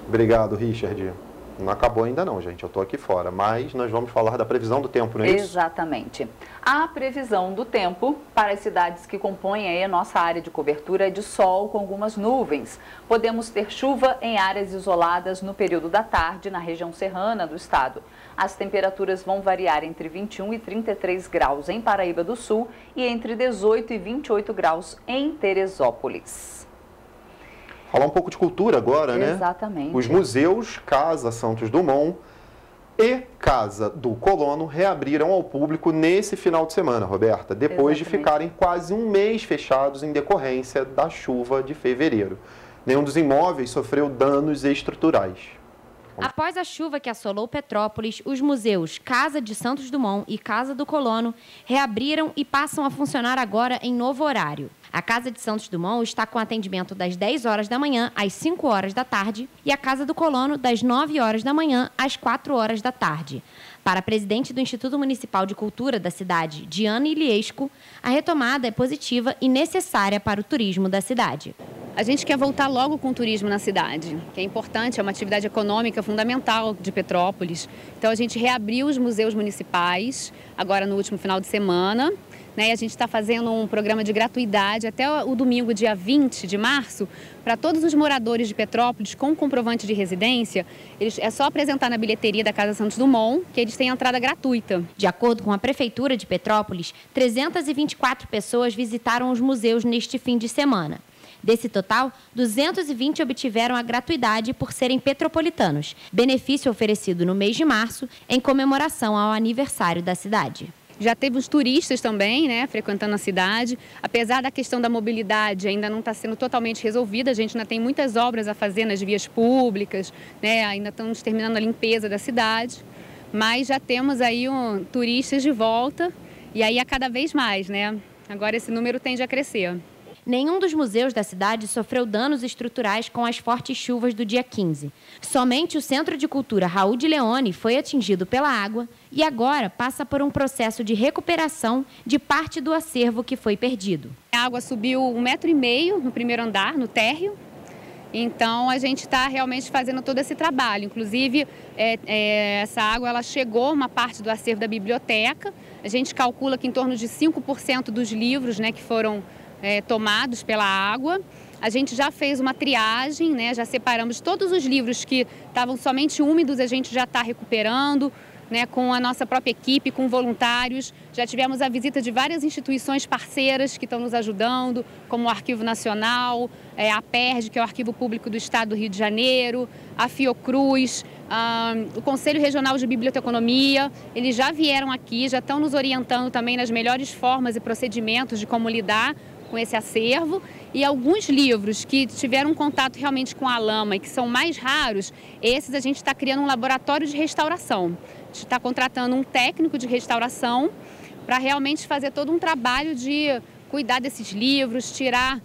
Obrigado, Richard. Não acabou ainda não, gente. Eu estou aqui fora, mas nós vamos falar da previsão do tempo, não é isso? Exatamente. A previsão do tempo para as cidades que compõem aí a nossa área de cobertura é de sol com algumas nuvens. Podemos ter chuva em áreas isoladas no período da tarde na região serrana do estado. As temperaturas vão variar entre 21 e 33 graus em Paraíba do Sul e entre 18 e 28 graus em Teresópolis. Falar um pouco de cultura agora, né? Exatamente. Os museus Casa Santos Dumont e Casa do Colono reabriram ao público nesse final de semana, Roberta, depois de ficarem quase um mês fechados em decorrência da chuva de fevereiro. Nenhum dos imóveis sofreu danos estruturais. Após a chuva que assolou Petrópolis, os museus Casa de Santos Dumont e Casa do Colono reabriram e passam a funcionar agora em novo horário. A Casa de Santos Dumont está com atendimento das 10 horas da manhã às 5 horas da tarde e a Casa do Colono das 9 horas da manhã às 4 horas da tarde. Para a presidente do Instituto Municipal de Cultura da cidade, Diana Iliesco, a retomada é positiva e necessária para o turismo da cidade. A gente quer voltar logo com o turismo na cidade, que é importante, é uma atividade econômica fundamental de Petrópolis. Então a gente reabriu os museus municipais, agora no último final de semana, né? E a gente está fazendo um programa de gratuidade até o domingo, dia 20 de março, para todos os moradores de Petrópolis com comprovante de residência. É só apresentar na bilheteria da Casa Santos Dumont que eles têm entrada gratuita. De acordo com a Prefeitura de Petrópolis, 324 pessoas visitaram os museus neste fim de semana. Desse total, 220 obtiveram a gratuidade por serem petropolitanos, benefício oferecido no mês de março em comemoração ao aniversário da cidade. Já teve os turistas também, né, frequentando a cidade. Apesar da questão da mobilidade ainda não está sendo totalmente resolvida, a gente ainda tem muitas obras a fazer nas vias públicas, né, ainda estamos terminando a limpeza da cidade, mas já temos aí turistas de volta e aí a cada vez mais, né? Agora esse número tende a crescer. Nenhum dos museus da cidade sofreu danos estruturais com as fortes chuvas do dia 15. Somente o Centro de Cultura Raul de Leone foi atingido pela água e agora passa por um processo de recuperação de parte do acervo que foi perdido. A água subiu 1,5 metro no primeiro andar, no térreo. Então, a gente está realmente fazendo todo esse trabalho. Inclusive, essa água ela chegou uma parte do acervo da biblioteca. A gente calcula que em torno de 5% dos livros, né, que foram tomados pela água. A gente já fez uma triagem, né? Já separamos todos os livros que estavam somente úmidos, a gente já está recuperando, né? Com a nossa própria equipe, com voluntários. Já tivemos a visita de várias instituições parceiras que estão nos ajudando, como o Arquivo Nacional, a PERJ, que é o Arquivo Público do Estado do Rio de Janeiro, a Fiocruz, o Conselho Regional de Biblioteconomia. Eles já vieram aqui, já estão nos orientando também nas melhores formas e procedimentos de como lidar com esse acervo, e alguns livros que tiveram contato realmente com a lama e que são mais raros, esses a gente está criando um laboratório de restauração. A gente está contratando um técnico de restauração para realmente fazer todo um trabalho de cuidar desses livros, tirar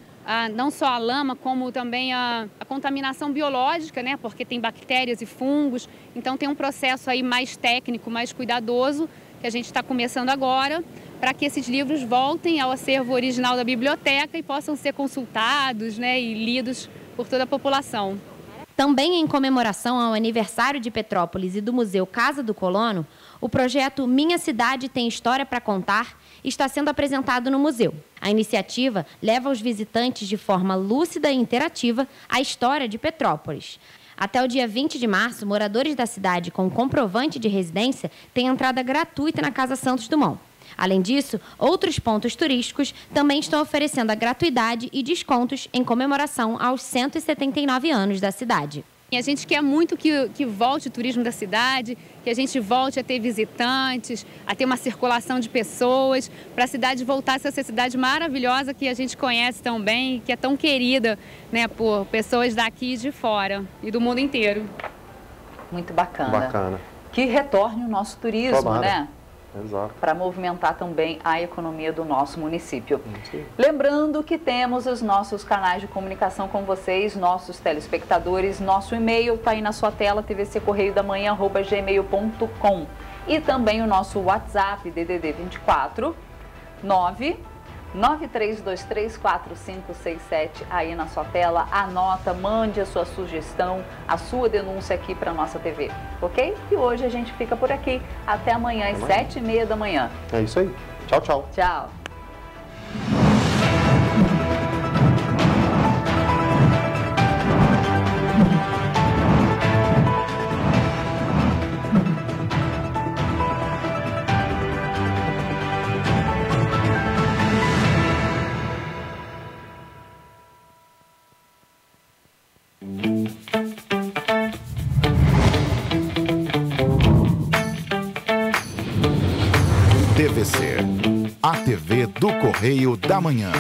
não só a lama, como também a contaminação biológica, né? Porque tem bactérias e fungos, então tem um processo aí mais técnico, mais cuidadoso, que a gente está começando agora, para que esses livros voltem ao acervo original da biblioteca e possam ser consultados, né, e lidos por toda a população. Também em comemoração ao aniversário de Petrópolis e do Museu Casa do Colono, o projeto Minha Cidade Tem História para Contar está sendo apresentado no museu. A iniciativa leva aos visitantes de forma lúcida e interativa a história de Petrópolis. Até o dia 20 de março, moradores da cidade com comprovante de residência têm entrada gratuita na Casa Santos Dumont. Além disso, outros pontos turísticos também estão oferecendo a gratuidade e descontos em comemoração aos 179 anos da cidade. E a gente quer muito que volte o turismo da cidade, que a gente volte a ter visitantes, a ter uma circulação de pessoas, para a cidade voltar a ser essa cidade maravilhosa que a gente conhece tão bem, que é tão querida, né, por pessoas daqui e de fora e do mundo inteiro. Muito bacana. Bacana. Que retorne o nosso turismo, Tomara. né? Exato. Para movimentar também a economia do nosso município. Sim. Lembrando que temos os nossos canais de comunicação com vocês, nossos telespectadores, nosso e-mail está aí na sua tela, tvccorreiodamanhã@gmail.com, e também o nosso WhatsApp, DDD 24 993234567, aí na sua tela. Anota, mande a sua sugestão, a sua denúncia aqui para a nossa TV, ok? E hoje a gente fica por aqui. Até amanhã, às 7h30 da manhã. É isso aí. Tchau, tchau. Tchau. TVC, a TV do Correio da Manhã.